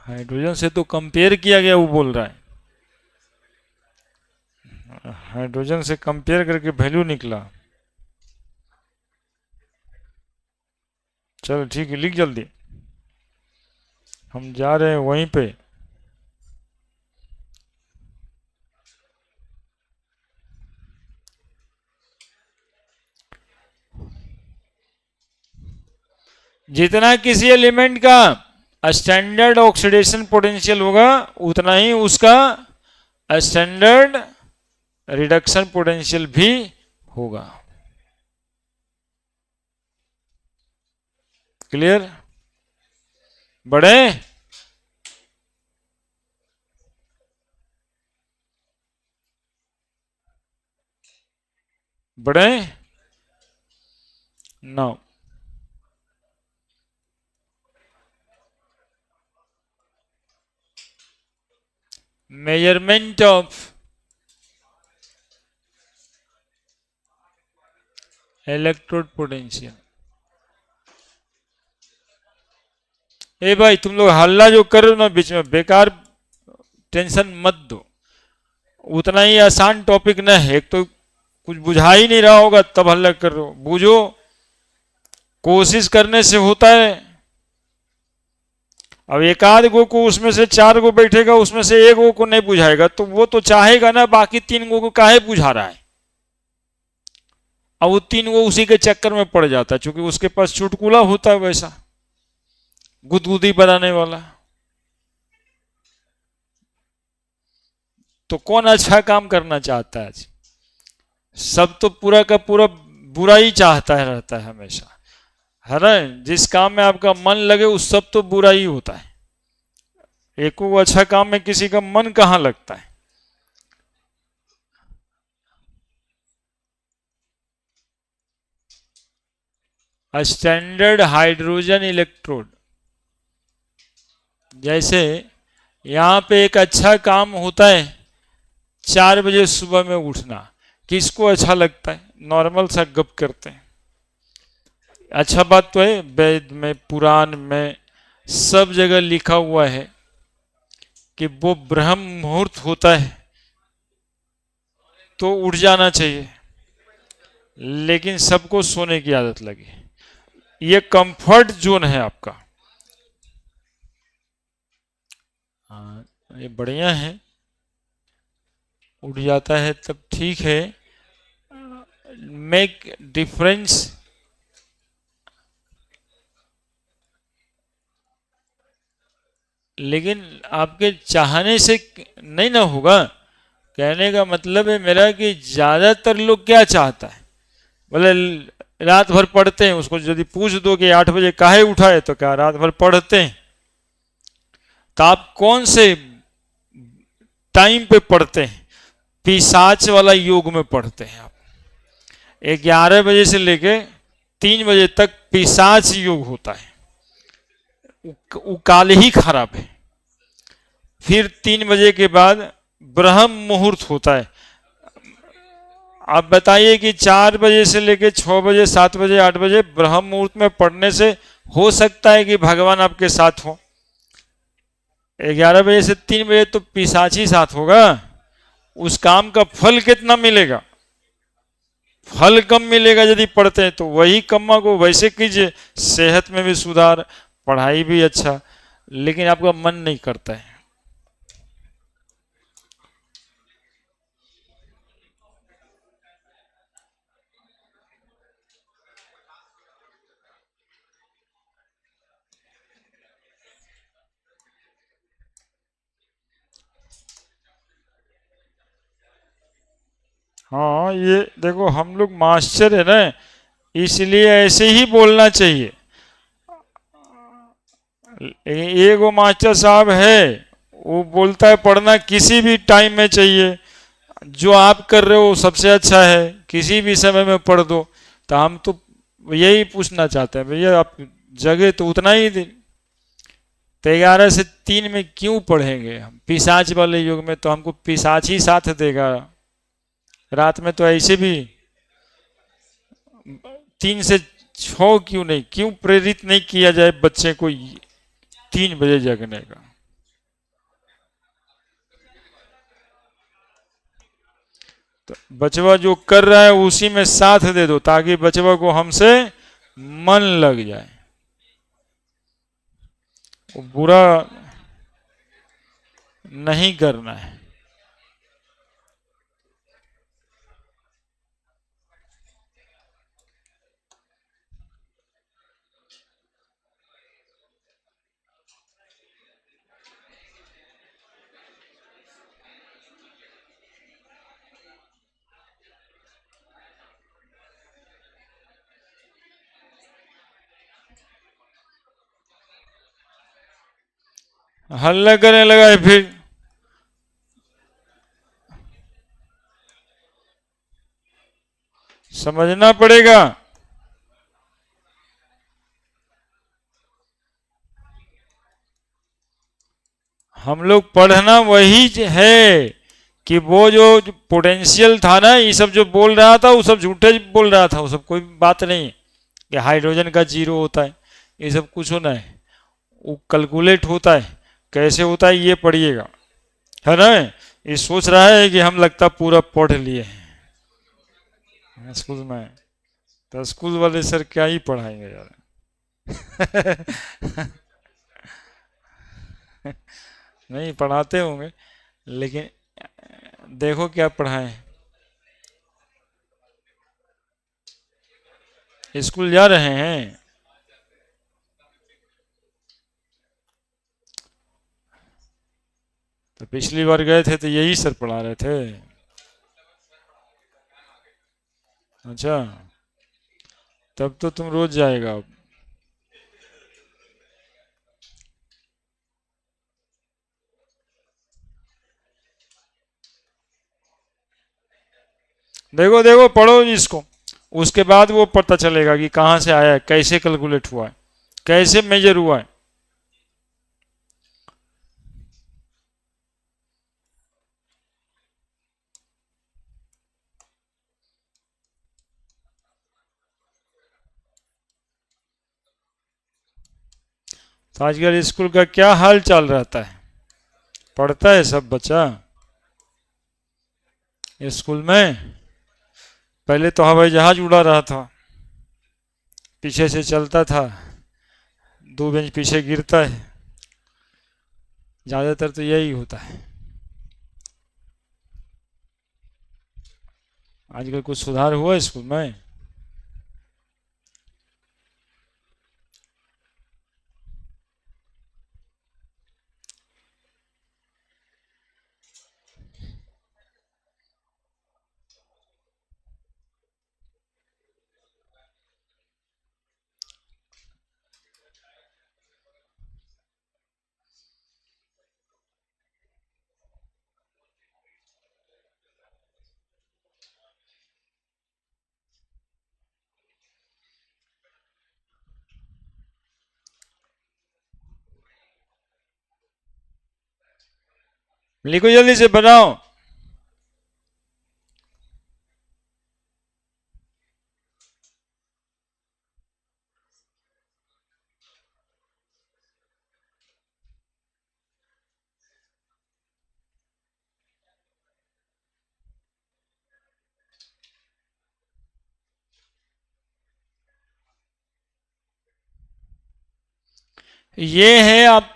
हाइड्रोजन से तो कंपेयर किया गया, वो बोल रहा है हाइड्रोजन से कंपेयर करके वैल्यू निकला। चलो ठीक है, लिख जल्दी, हम जा रहे हैं वहीं पे। जितना किसी एलिमेंट का स्टैंडर्ड ऑक्सीडेशन पोटेंशियल होगा, उतना ही उसका स्टैंडर्ड रिडक्शन पोटेंशियल भी होगा। क्लियर। बड़े बड़े now measurement of electrode potential। ए भाई तुम लोग हल्ला जो कर रहे हो ना बीच में, बेकार टेंशन मत दो। उतना ही आसान टॉपिक न है, एक तो कुछ बुझा ही नहीं रहा होगा तब हल्ला कर रहे हो। बूझो, कोशिश करने से होता है। अब एक आध गो को उसमें से 4 गो बैठेगा, उसमें से 1 गो को नहीं बुझाएगा तो वो तो चाहेगा ना बाकी 3 गो को काहे बुझा रहा है। अब वो 3 गो उसी के चक्कर में पड़ जाता है, क्योंकि उसके पास चुटकुला होता है वैसा गुदगुदी बनाने वाला। तो कौन अच्छा काम करना चाहता है आज। सब तो पूरा का पूरा बुरा ही चाहता है, रहता है हमेशा, है ना। जिस काम में आपका मन लगे उस सब तो बुरा ही होता है। एक वो अच्छा काम में किसी का मन कहाँ लगता है। स्टैंडर्ड हाइड्रोजन इलेक्ट्रोड, जैसे यहां पे एक अच्छा काम होता है 4 बजे सुबह में उठना। किसको अच्छा लगता है, नॉर्मल सा गप करते हैं। अच्छा बात तो है, वेद में पुराण में सब जगह लिखा हुआ है कि वो ब्रह्म मुहूर्त होता है तो उठ जाना चाहिए, लेकिन सबको सोने की आदत लगी। ये कंफर्ट जोन है आपका। हाँ, ये बढ़िया है, उठ जाता है तब ठीक है। मेक डिफरेंस, लेकिन आपके चाहने से नहीं ना होगा। कहने का मतलब है मेरा कि ज्यादातर लोग क्या चाहता है, बोले रात भर पढ़ते हैं, उसको यदि पूछ दो कि 8 बजे काहे उठाए तो क्या रात भर पढ़ते हैं। तो आप कौन से टाइम पे पढ़ते हैं? पिशाच वाला योग में पढ़ते हैं आप। 11 बजे से लेके 3 बजे तक पिशाच योग होता है, वो काल ही खराब है। फिर 3 बजे के बाद ब्रह्म मुहूर्त होता है। आप बताइए कि 4 बजे से लेके 6 बजे 7 बजे 8 बजे ब्रह्म मुहूर्त में पढ़ने से हो सकता है कि भगवान आपके साथ हो। 11 बजे से 3 बजे तो पिशाची साथ होगा। उस काम का फल कितना मिलेगा? फल कम मिलेगा यदि पढ़ते हैं। तो वही कम्मा को वैसे कीजिए, सेहत में भी सुधार, पढ़ाई भी अच्छा, लेकिन आपका मन नहीं करता है। हाँ, ये देखो हम लोग मास्टर है ना, इसलिए ऐसे ही बोलना चाहिए। एगो मास्टर साहब है, वो बोलता है पढ़ना किसी भी टाइम में चाहिए, जो आप कर रहे हो सबसे अच्छा है, किसी भी समय में पढ़ दो। तो हम तो यही पूछना चाहते हैं, भैया आप जगह तो उतना ही दे। तो 11 से 3 में क्यों पढ़ेंगे हम? पिशाच वाले युग में तो हमको पिशाच ही साथ देगा। रात में तो ऐसे भी 3 से 6 क्यों नहीं, क्यों प्रेरित नहीं किया जाए बच्चे को 3 बजे जगने का? तो बचवा जो कर रहा है उसी में साथ दे दो, ताकि बचवा को हमसे मन लग जाए। वो बुरा नहीं करना है। हल्ला करने लगा है फिर। समझना पड़ेगा। हम लोग पढ़ना वही है कि वो जो पोटेंशियल था ना, ये सब जो बोल रहा था वो सब झूठे बोल रहा था, वो सब कोई बात नहीं कि हाइड्रोजन का जीरो होता है, ये सब कुछ होना है। वो कैलकुलेट होता है, कैसे होता है ये पढ़िएगा, है ना। ये सोच रहा है कि हम लगता पूरा पढ़ लिए हैं स्कूल में। तो स्कूल वाले सर क्या ही पढ़ाएंगे यार। नहीं पढ़ाते होंगे, लेकिन देखो क्या पढ़ाएं। स्कूल जा रहे हैं? तो पिछली बार गए थे तो यही सर पढ़ा रहे थे। अच्छा, तब तो तुम रोज जाएगा अब। देखो देखो पढ़ो इसको, उसके बाद वो पता चलेगा कि कहाँ से आया है, कैसे कैलकुलेट हुआ है, कैसे मेजर हुआ है। तो आजकल स्कूल का क्या हाल चाल रहता है? पढ़ता है सब बच्चा स्कूल में? पहले तो हवाई जहाज उड़ा रहा था, पीछे से चलता था, 2 बेंच पीछे गिरता है, ज्यादातर तो यही होता है। आजकल कुछ सुधार हुआ स्कूल में? लिखो जल्दी से बनाओ। ये है आप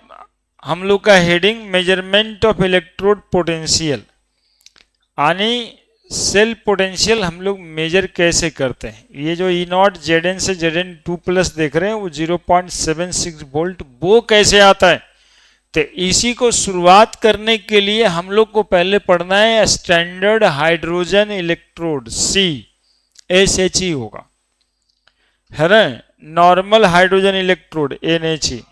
हम लोग का heading, measurement of electrode potential, यानी सेल पोटेंशियल हम लोग मेजर कैसे करते हैं। ये जो ई नॉट जेड एन से जेड एन टू प्लस देख रहे हैं वो 0.76 वोल्ट, वो कैसे आता है। तो इसी को शुरुआत करने के लिए हम लोग को पहले पढ़ना है standard hydrogen electrode, C S H E होगा, है ना। Normal hydrogen electrode N H E.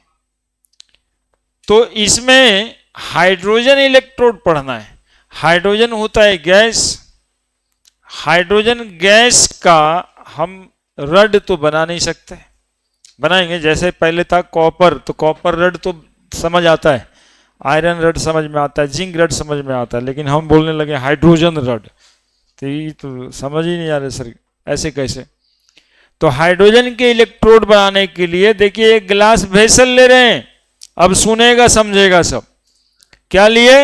तो इसमें हाइड्रोजन इलेक्ट्रोड पढ़ना है। हाइड्रोजन होता है गैस, हाइड्रोजन गैस का हम रड तो बना नहीं सकते, बनाएंगे जैसे पहले था कॉपर, तो कॉपर रड तो समझ आता है, आयरन रड समझ में आता है, जिंक रड समझ में आता है, लेकिन हम बोलने लगे हाइड्रोजन रड, तो ये तो समझ ही नहीं आ रहा सर, ऐसे कैसे। तो हाइड्रोजन के इलेक्ट्रोड बनाने के लिए देखिए एक ग्लास वेसल ले रहे हैं, अब सुनेगा समझेगा सब। क्या लिए,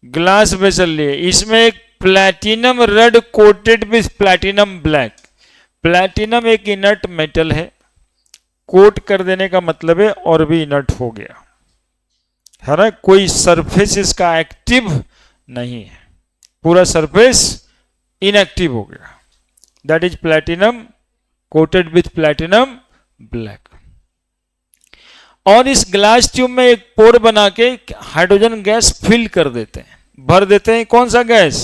ग्लास वेसल लिए, इसमें एक platinum rod coated with platinum black. Platinum एक इनर्ट मेटल है, कोट कर देने का मतलब है और भी इनर्ट हो गया, है ना, कोई सरफेस इसका एक्टिव नहीं है, पूरा सरफेस इनएक्टिव हो गया, that is platinum coated with platinum black. और इस ग्लास ट्यूब में एक पोर बना के हाइड्रोजन गैस फिल कर देते हैं, भर देते हैं। कौन सा गैस,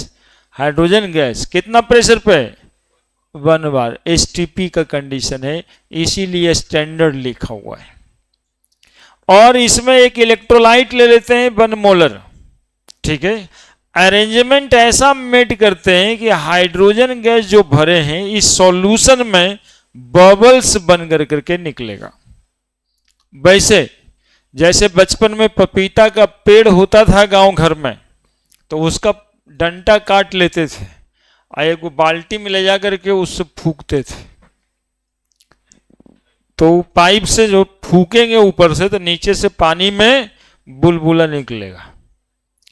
हाइड्रोजन गैस। कितना प्रेशर पे, 1 बार, एसटीपी का कंडीशन है, इसीलिए स्टैंडर्ड लिखा हुआ है। और इसमें एक इलेक्ट्रोलाइट ले लेते हैं 1 मोलर, ठीक है। अरेंजमेंट ऐसा मेड करते हैं कि हाइड्रोजन गैस जो भरे हैं इस सॉल्यूशन में बबल्स बन करके निकलेगा। वैसे जैसे बचपन में पपीता का पेड़ होता था गांव घर में, तो उसका डंटा काट लेते थे और एक बाल्टी में ले जा करके उससे फूकते थे, तो पाइप से जो फूकेंगे ऊपर से तो नीचे से पानी में बुलबुला निकलेगा,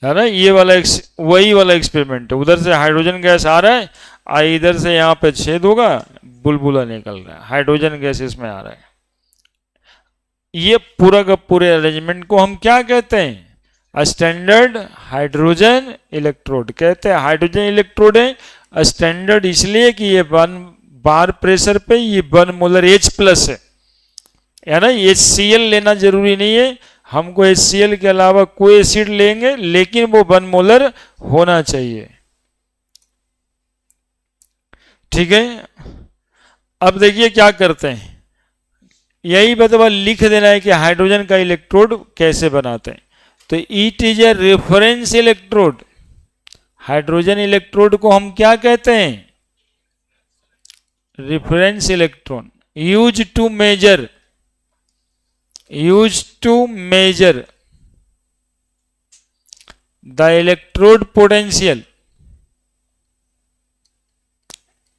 है ना। ये वाला वही वाला एक्सपेरिमेंट है, उधर से हाइड्रोजन गैस आ रहा है और इधर से यहाँ पे छेद होगा, बुलबुला निकल रहा है, हाइड्रोजन गैस इसमें आ रहा है। ये पूरा का पूरे अरेंजमेंट को हम क्या कहते हैं, स्टैंडर्ड हाइड्रोजन इलेक्ट्रोड कहते हैं। हाइड्रोजन इलेक्ट्रोड है स्टैंडर्ड इसलिए कि ये 1 बार प्रेशर पे ये 1 मोलर H प्लस है ना। HCl लेना जरूरी नहीं है, हमको HCl के अलावा कोई एसिड लेंगे लेकिन वो 1 मोलर होना चाहिए, ठीक है। अब देखिए क्या करते हैं, यही बतवा लिख देना है कि हाइड्रोजन का इलेक्ट्रोड कैसे बनाते हैं। तो it is a reference electrode, hydrogen electrode को हम क्या कहते हैं, reference electron, use to measure the electrode potential.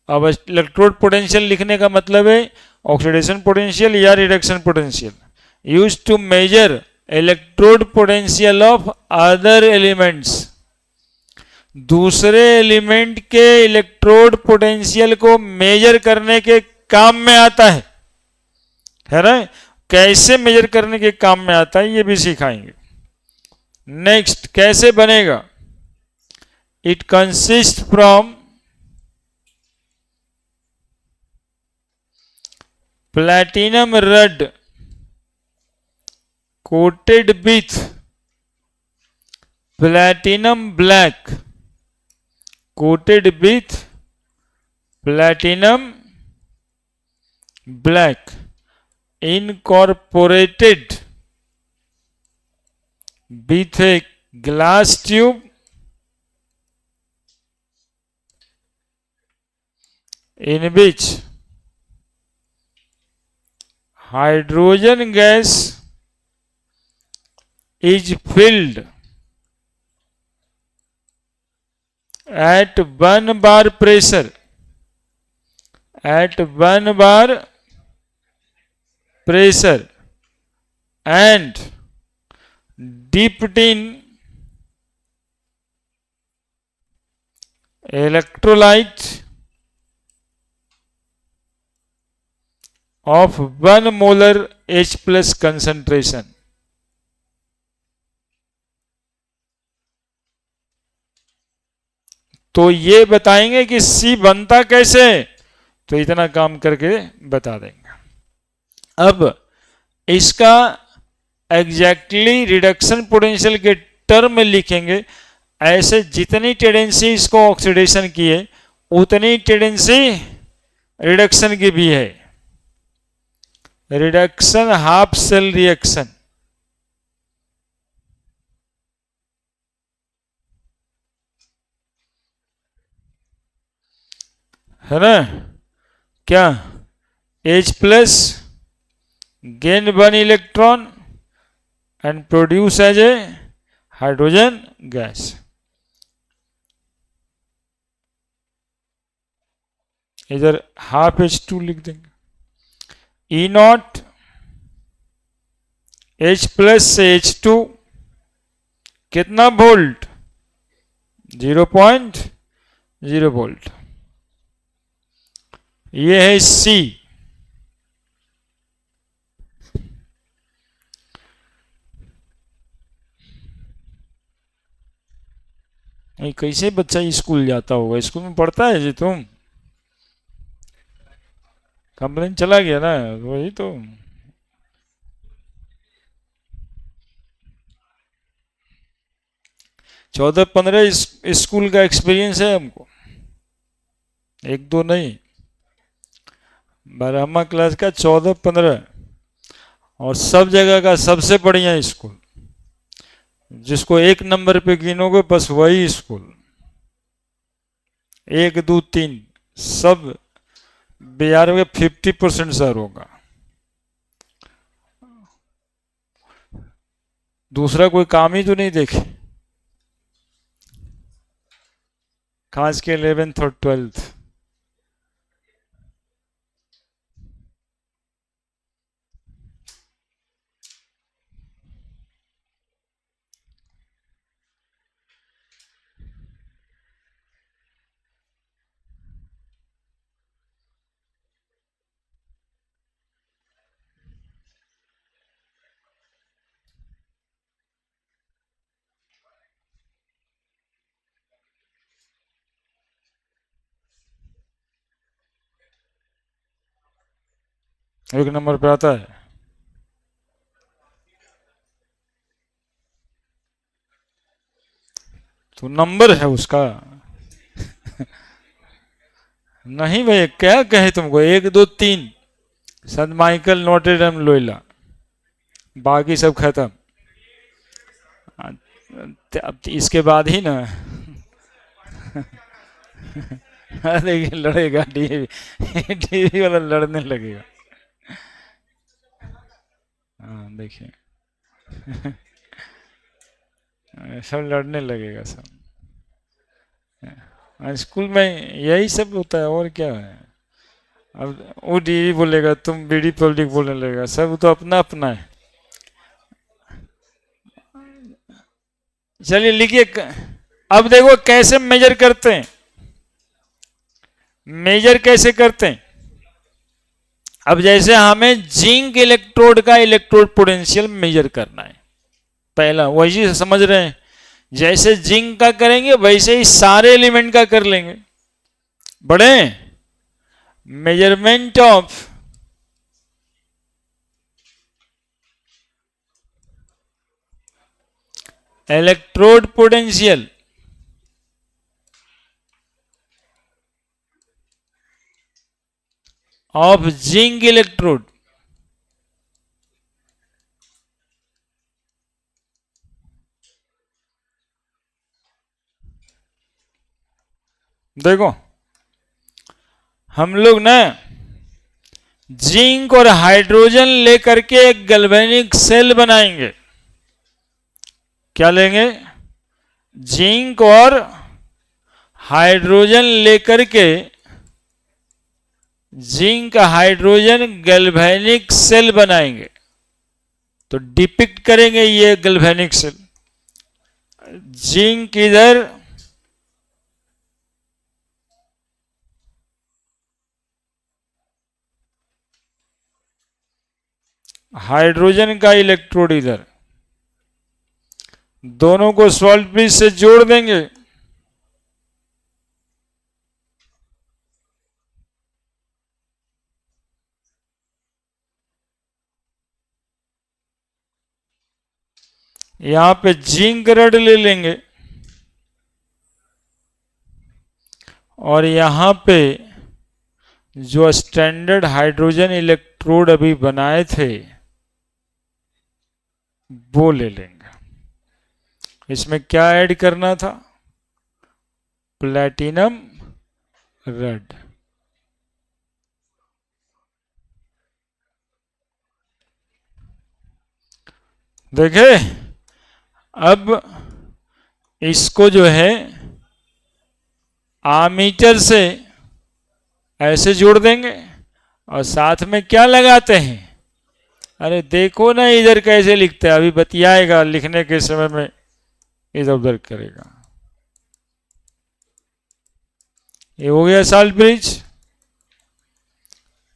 अब इलेक्ट्रोड पोटेंशियल लिखने का मतलब है ऑक्सीडेशन पोटेंशियल या reduction potential, use to measure electrode potential of other elements. दूसरे एलिमेंट के इलेक्ट्रोड पोटेंशियल को मेजर करने के काम में आता है ना। कैसे मेजर करने के काम में आता है ये भी सिखाएंगे। नेक्स्ट कैसे बनेगा, it consist from platinum rod coated with platinum black, coated with platinum black, incorporated with a glass tube in which hydrogen gas is filled at 1 bar pressure, at 1 bar pressure and dipped in electrolyte of 1 molar H plus concentration. तो ये बताएंगे कि C बनता कैसे, तो इतना काम करके बता देंगे। अब इसका एग्जैक्टली रिडक्शन पोटेंशियल के टर्म में लिखेंगे। ऐसे जितनी टेंडेंसी इसको ऑक्सीडेशन की है उतनी टेंडेंसी रिडक्शन की भी है। रिडक्शन हाफ सेल रिएक्शन, है ना, क्या H plus gain 1 electron and produce as a hydrogen gas। इधर हाफ H2 लिख देंगे। E नॉट H प्लस से H2 कितना वोल्ट, 0.0 वोल्ट। ये है C। कैसे बच्चा स्कूल जाता होगा, स्कूल में पढ़ता है जी तुम, कंप्लेन चला गया ना, वही तो। चौदह 15 स्कूल का एक्सपीरियंस है हमको, एक दो नहीं, 12वां क्लास का 14-15, और सब जगह का सबसे बढ़िया स्कूल, जिसको 1 नंबर पे गिनोगे बस वही स्कूल, 1 2 3 सब बिहार में 50% सर होगा, दूसरा कोई काम ही तो नहीं देखे, खास के 11th और 12th। एक नंबर पे आता है, तो नंबर है उसका। नहीं भाई, क्या कहे तुमको, 1 2 3 सेंट माइकल, नोटे डेम, लोयला, बाकी सब खत्म। अब इसके बाद ही ना देखिए लड़ेगा, डीवी वाला लड़ने लगेगा। हाँ देखिए सब लड़ने लगेगा सब। स्कूल में यही सब होता है, और क्या है। अब वो डीवी बोलेगा, तुम बीडी पब्लिक बोलने लगेगा, सब तो अपना अपना है। चलिए लिखिए, अब देखो कैसे मेजर करते हैं, मेजर कैसे करते हैं। अब जैसे हमें जिंक इलेक्ट्रोड का इलेक्ट्रोड पोटेंशियल मेजर करना है, पहला वही समझ रहे हैं, जैसे जिंक का करेंगे वैसे ही सारे एलिमेंट का कर लेंगे। बड़े measurement of electrode potential of zinc electrode, देखो हम लोग ना जिंक और हाइड्रोजन लेकर के एक गैल्वेनिक सेल बनाएंगे। क्या लेंगे, जिंक और हाइड्रोजन लेकर के जिंक हाइड्रोजन गैल्वेनिक सेल बनाएंगे, तो डिपिक्ट करेंगे ये गैल्वेनिक सेल। जिंक इधर, हाइड्रोजन का इलेक्ट्रोड इधर, दोनों को सॉल्ट ब्रिज से जोड़ देंगे। यहां पे जिंक रड ले लेंगे और यहां पे जो स्टैंडर्ड हाइड्रोजन इलेक्ट्रोड अभी बनाए थे वो ले लेंगे। इसमें क्या ऐड करना था? Platinum rod. देखे, अब इसको जो है आमीटर से ऐसे जोड़ देंगे और साथ में क्या लगाते हैं? अरे देखो ना इधर कैसे लिखते हैं, अभी बतियाएगा, लिखने के समय में इधर उधर करेगा। ये हो गया सॉल्ट ब्रिज।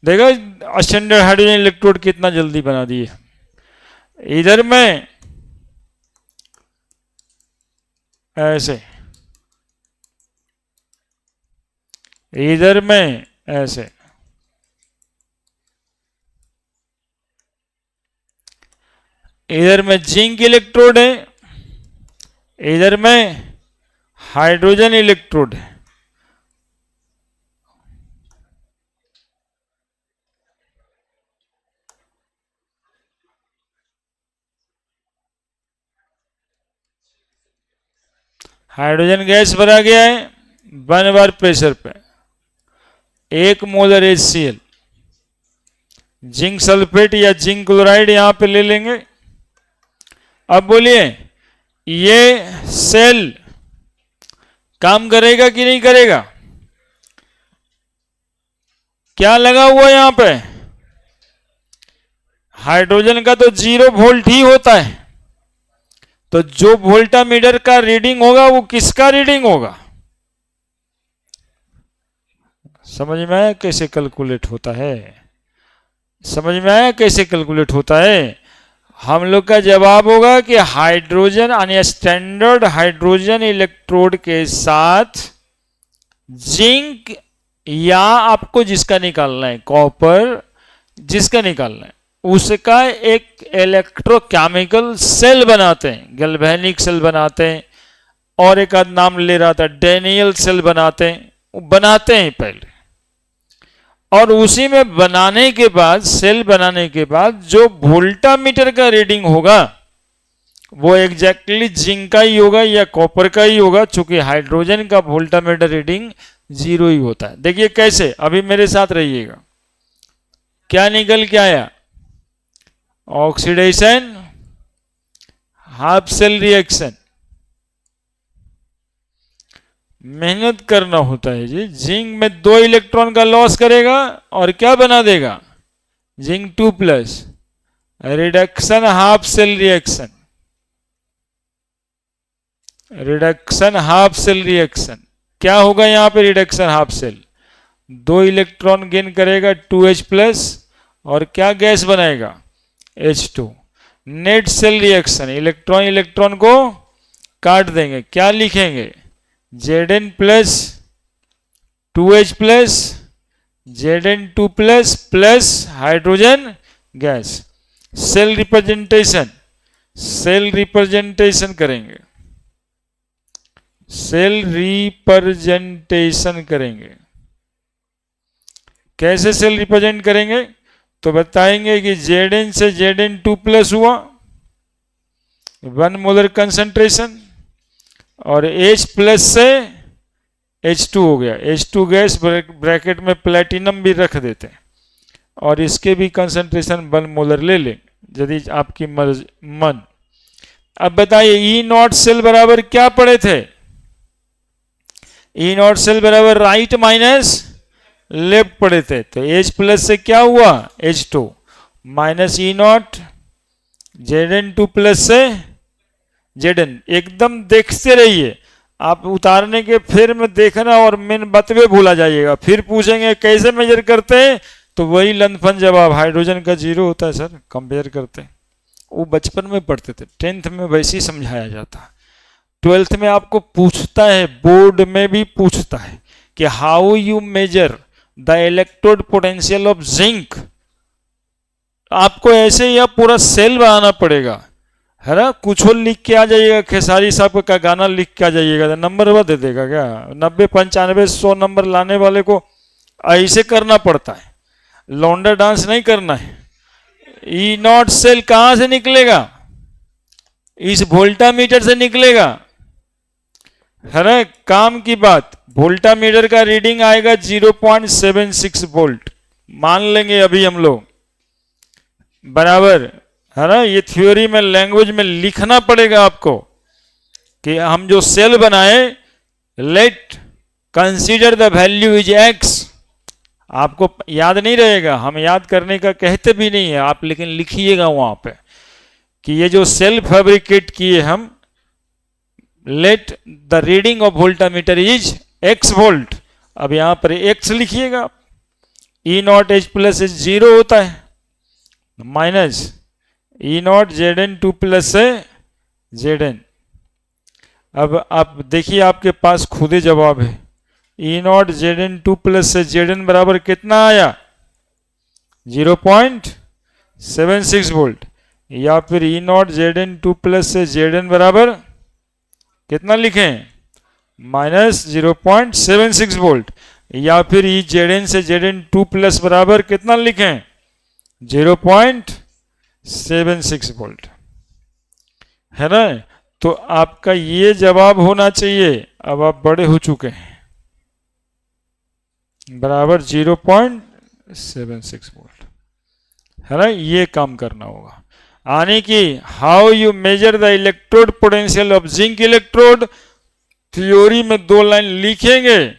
देखो स्टैंडर्ड हाइड्रोजन इलेक्ट्रोड कितना जल्दी बना दिए। इधर में ऐसे, इधर में ऐसे, इधर में जिंक इलेक्ट्रोड है, इधर में हाइड्रोजन इलेक्ट्रोड है। हाइड्रोजन गैस भरा गया है 1 बार प्रेशर पे, 1 मोलर HCl। जिंक सल्फेट या जिंक क्लोराइड यहां पे ले लेंगे। अब बोलिए ये सेल काम करेगा कि नहीं करेगा? क्या लगा हुआ यहां पे? हाइड्रोजन का तो 0 वोल्ट ही होता है, तो जो वोल्टामीटर का रीडिंग होगा वो किसका रीडिंग होगा? समझ में आया कैसे कैलकुलेट होता है? समझ में आया कैसे कैलकुलेट होता है? हम लोग का जवाब होगा कि हाइड्रोजन यानी स्टैंडर्ड हाइड्रोजन इलेक्ट्रोड के साथ जिंक, या आपको जिसका निकालना है कॉपर, जिसका निकालना है उसका एक इलेक्ट्रोकेमिकल सेल बनाते हैं, गैल्वेनिक सेल बनाते हैं, और एक आध नाम ले रहा था डैनियल सेल बनाते हैं, बनाते हैं पहले। और उसी में बनाने के बाद, सेल बनाने के बाद जो वोल्टामीटर का रीडिंग होगा वो एग्जैक्टली जिंक का ही होगा या कॉपर का ही होगा, चूंकि हाइड्रोजन का वोल्टामीटर रीडिंग 0 ही होता है। देखिए कैसे, अभी मेरे साथ रहिएगा। क्या निकल के आया? Oxidation, half cell reaction. मेहनत करना होता है जी। जिंक में 2 इलेक्ट्रॉन का लॉस करेगा और क्या बना देगा? Zinc 2+, reduction half cell reaction, reduction half cell reaction. क्या होगा यहां पे? Reduction half cell 2 electron gain करेगा 2H+, और क्या गैस बनाएगा? H2। Net cell reaction, electron electron को काट देंगे, क्या लिखेंगे? Zn plus 2H+, Zn2 plus hydrogen gas. Cell representation, cell representation करेंगे, सेल रिप्रेजेंटेशन करेंगे। कैसे सेल रिप्रेजेंट करेंगे? तो बताएंगे कि Zn से Zn2+ हुआ 1 मोलर कंसंट्रेशन, और H+ से H2 हो गया। H2 गैस ब्रैकेट में प्लेटिनम भी रख देते हैं, और इसके भी कंसंट्रेशन 1 मोलर ले लें यदि आपकी मन। अब बताइए E0 सेल बराबर क्या पढ़े थे? ई नॉट सेल बराबर राइट माइनस लेफ्ट पढ़े थे, तो एच प्लस से क्या हुआ H two minus E naught Z N two plus से जेड एन। एकदम देखते रहिए, आप उतारने के फिर में देखना और मेन बतवे भूला जाइएगा, फिर पूछेंगे कैसे मेजर करते हैं, तो वही लंदफन जवाब हाइड्रोजन का जीरो होता है सर, कंपेयर करते हैं। वो बचपन में पढ़ते थे, 10th में वैसे ही समझाया जाता है। 12th में आपको पूछता है, बोर्ड में भी पूछता है कि how you measure the electrode potential of zinc. आपको ऐसे ही आप पूरा सेल बनाना पड़ेगा, है ना। कुछ और लिख के आ जाइएगा, खेसारी साहब का गाना लिख के आ जाइएगा, नंबर वह दे देगा क्या? 90 95 100 नंबर लाने वाले को ऐसे करना पड़ता है, लौंडा डांस नहीं करना है। ई नॉट सेल कहां से निकलेगा? इस वोल्टामीटर से निकलेगा, है ना। काम की बात, वोल्टामीटर का रीडिंग आएगा 0.76 वोल्ट, मान लेंगे अभी हम लोग, बराबर, है ना। ये थ्योरी में लैंग्वेज में लिखना पड़ेगा आपको कि हम जो सेल बनाए, late consider the value is x. आपको याद नहीं रहेगा, हम याद करने का कहते भी नहीं है आप, लेकिन लिखिएगा वहां पे कि ये जो सेल फैब्रिकेट किए हम, let the reading of voltmeter is X volt. अब यहां पर एक्स लिखिएगा, E naught H plus H zero होता है, minus E naught Z N two plus से जेड एन। अब आप देखिए, आपके पास खुद ही जवाब है, E naught Z N two plus से जेड एन बराबर कितना आया 0.76 वोल्ट, या फिर E naught Z N two plus से जेड एन बराबर कितना लिखें -0.76 वोल्ट, या फिर ई जेड एन से जेड एन टू प्लस बराबर कितना लिखें 0.76 वोल्ट, है ना। तो आपका ये जवाब होना चाहिए, अब आप बड़े हो चुके हैं, बराबर 0.76 वोल्ट, है ना। ये काम करना होगा, यानी कि how you measure the electrode potential of zinc electrode. Theory में 2 लाइन लिखेंगे,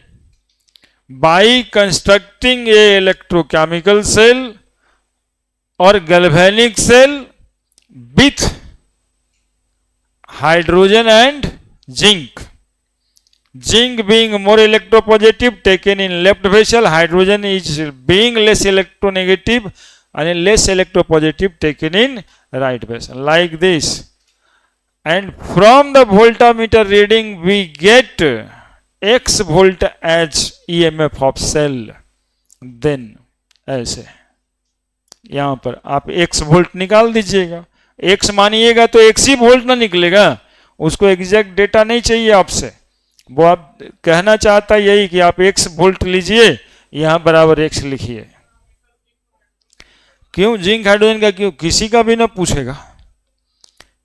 by constructing a electrochemical cell और galvanic cell with hydrogen and zinc, zinc being more electropositive taken in left vessel, hydrogen is being less electronegative and less electropositive taken in right vessel, like this. And from the voltmeter reading we get x volt as EMF of cell, then ऐसे यहां पर आप x volt निकाल दीजिएगा, x मानिएगा तो x ही volt ना निकलेगा, उसको एग्जैक्ट डेटा नहीं चाहिए आपसे, वो आप कहना चाहता है यही कि आप x वोल्ट लीजिए, यहां बराबर x लिखिए। क्यों जिंक हाइड्रोजन का, क्यों किसी का भी ना पूछेगा।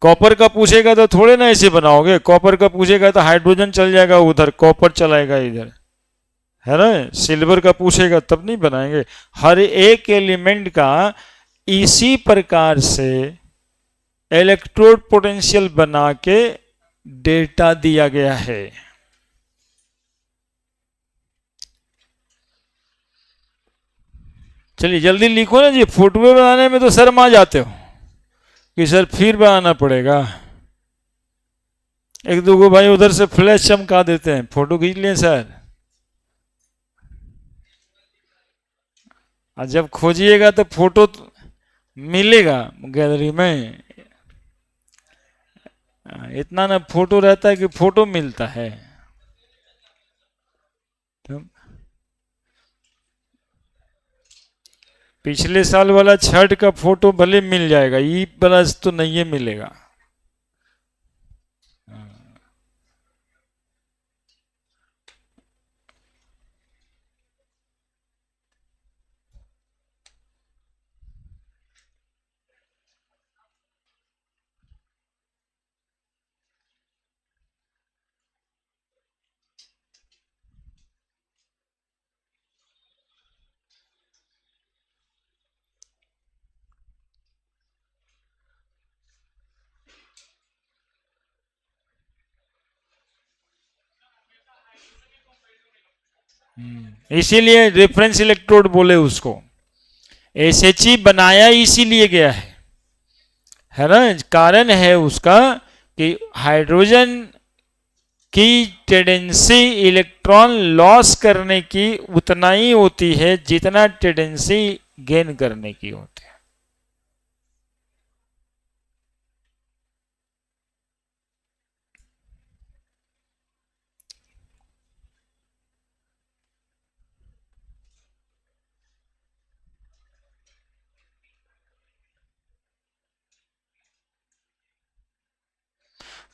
कॉपर का पूछेगा तो थोड़े ना ऐसे बनाओगे, कॉपर का पूछेगा तो हाइड्रोजन चल जाएगा उधर, कॉपर चलाएगा इधर, है ना। सिल्वर का पूछेगा तब नहीं बनाएंगे। हर एक एलिमेंट का इसी प्रकार से इलेक्ट्रोड पोटेंशियल बना के डेटा दिया गया है। चलिए जल्दी लिखो ना जी, फोटो बनाने में तो शर्मा जाते हो कि सर फिर बनाना पड़ेगा। एक दो गो भाई उधर से फ्लैश चमका देते हैं, फोटो खींच लें सर। और जब खोजिएगा तो फोटो मिलेगा गैलरी में, इतना ना फोटो रहता है कि फोटो मिलता है। तो पिछले साल वाला छठ का फोटो भले मिल जाएगा, ई बरस तो नहीं मिलेगा। इसीलिए रेफरेंस इलेक्ट्रोड बोले उसको। एसएचई बनाया इसीलिए गया है ना, कारण है उसका कि हाइड्रोजन की टेंडेंसी इलेक्ट्रॉन लॉस करने की उतना ही होती है जितना टेंडेंसी गेन करने की होती है।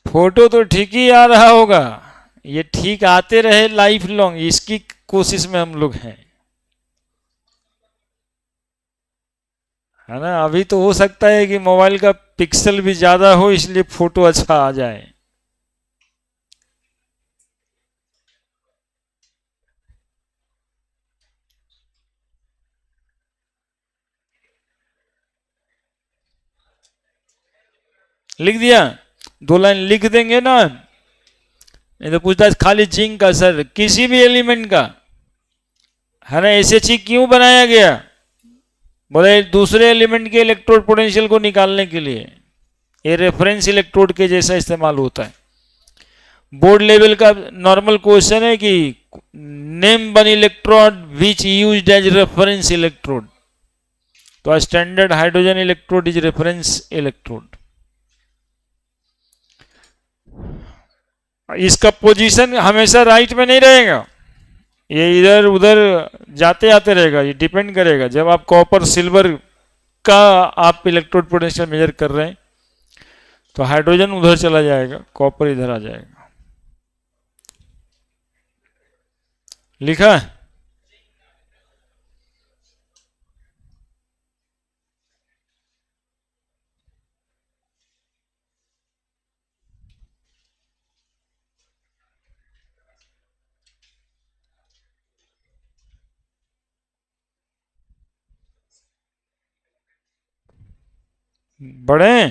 फोटो तो ठीक ही आ रहा होगा, ये ठीक आते रहे लाइफ लॉन्ग, इसकी कोशिश में हम लोग हैं, है ना। अभी तो हो सकता है कि मोबाइल का पिक्सल भी ज्यादा हो इसलिए फोटो अच्छा आ जाए। लिख दिया, 2 लाइन लिख देंगे ना। नहीं तो पूछता है खाली जिंक का सर, किसी भी एलिमेंट का, है ना। एसएचई क्यों बनाया गया, बोले दूसरे एलिमेंट के इलेक्ट्रोड पोटेंशियल को निकालने के लिए। ये रेफरेंस इलेक्ट्रोड के जैसा इस्तेमाल होता है। बोर्ड लेवल का नॉर्मल क्वेश्चन है कि नेम वन इलेक्ट्रोड विच यूज्ड एज रेफरेंस इलेक्ट्रोड, तो standard hydrogen electrode is reference electrode. इसका पोजीशन हमेशा राइट में नहीं रहेगा, ये इधर उधर जाते आते रहेगा। ये डिपेंड करेगा, जब आप कॉपर सिल्वर का आप इलेक्ट्रोड पोटेंशियल मेजर कर रहे हैं तो हाइड्रोजन उधर चला जाएगा, कॉपर इधर आ जाएगा। लिखा है? बड़े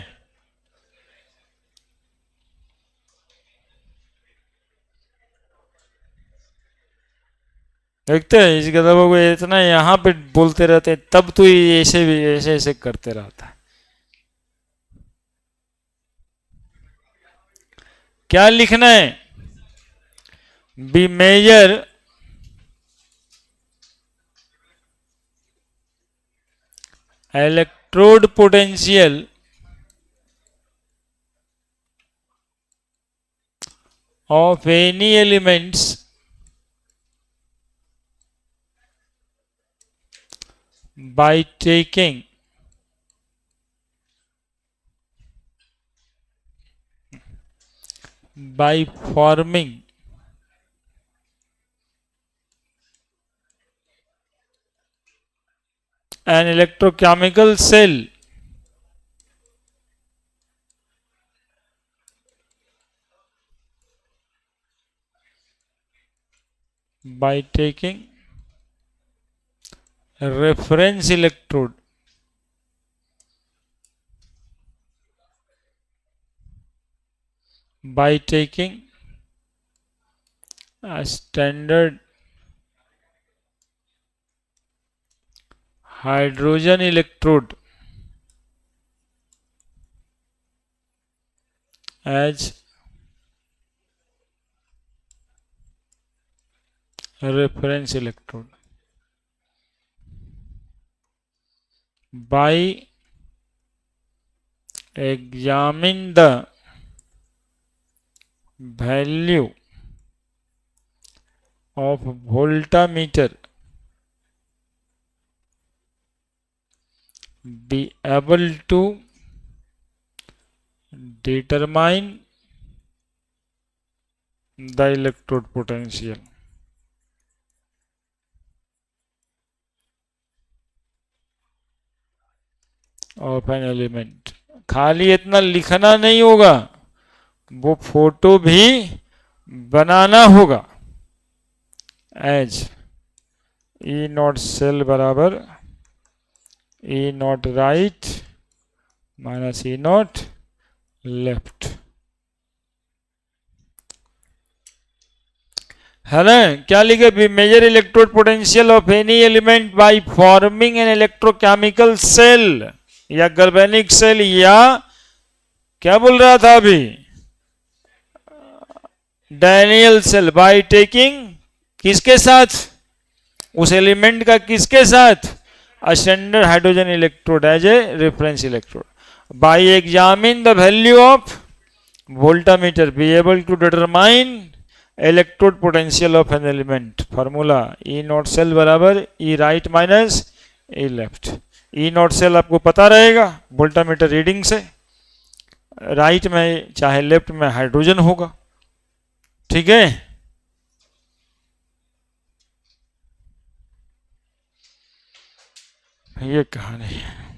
देखते हैं इस गधों को, इतना यहाँ पे बोलते रहते हैं तब तो ये ऐसे भी ऐसे ऐसे करते रहता है। क्या लिखना है, be measure electrode potential of any elements by taking by forming an electrochemical cell by taking reference electrode by taking a standard hydrogen electrode as reference electrode by examine the value of voltmeter, be able to determine the electrode potential of an element। खाली इतना लिखना नहीं होगा, वो photo भी बनाना होगा। As ई naught cell बराबर E naught right minus E naught left. है ना। क्या लिखे, measure electrode potential of any element by forming an electrochemical cell या गैल्वेनिक सेल, या क्या बोल रहा था अभी, डैनियल सेल, बाय टेकिंग किसके साथ, उस एलिमेंट का किसके साथ, standard hydrogen electrode as a reference electrode, by examine the value of voltmeter be able to determine electrode potential of an element. Formula E naught cell बराबर E right minus E left. E naught cell आपको पता रहेगा voltameter reading से, right में चाहे left में hydrogen होगा. ठीक है, ये कहानी है.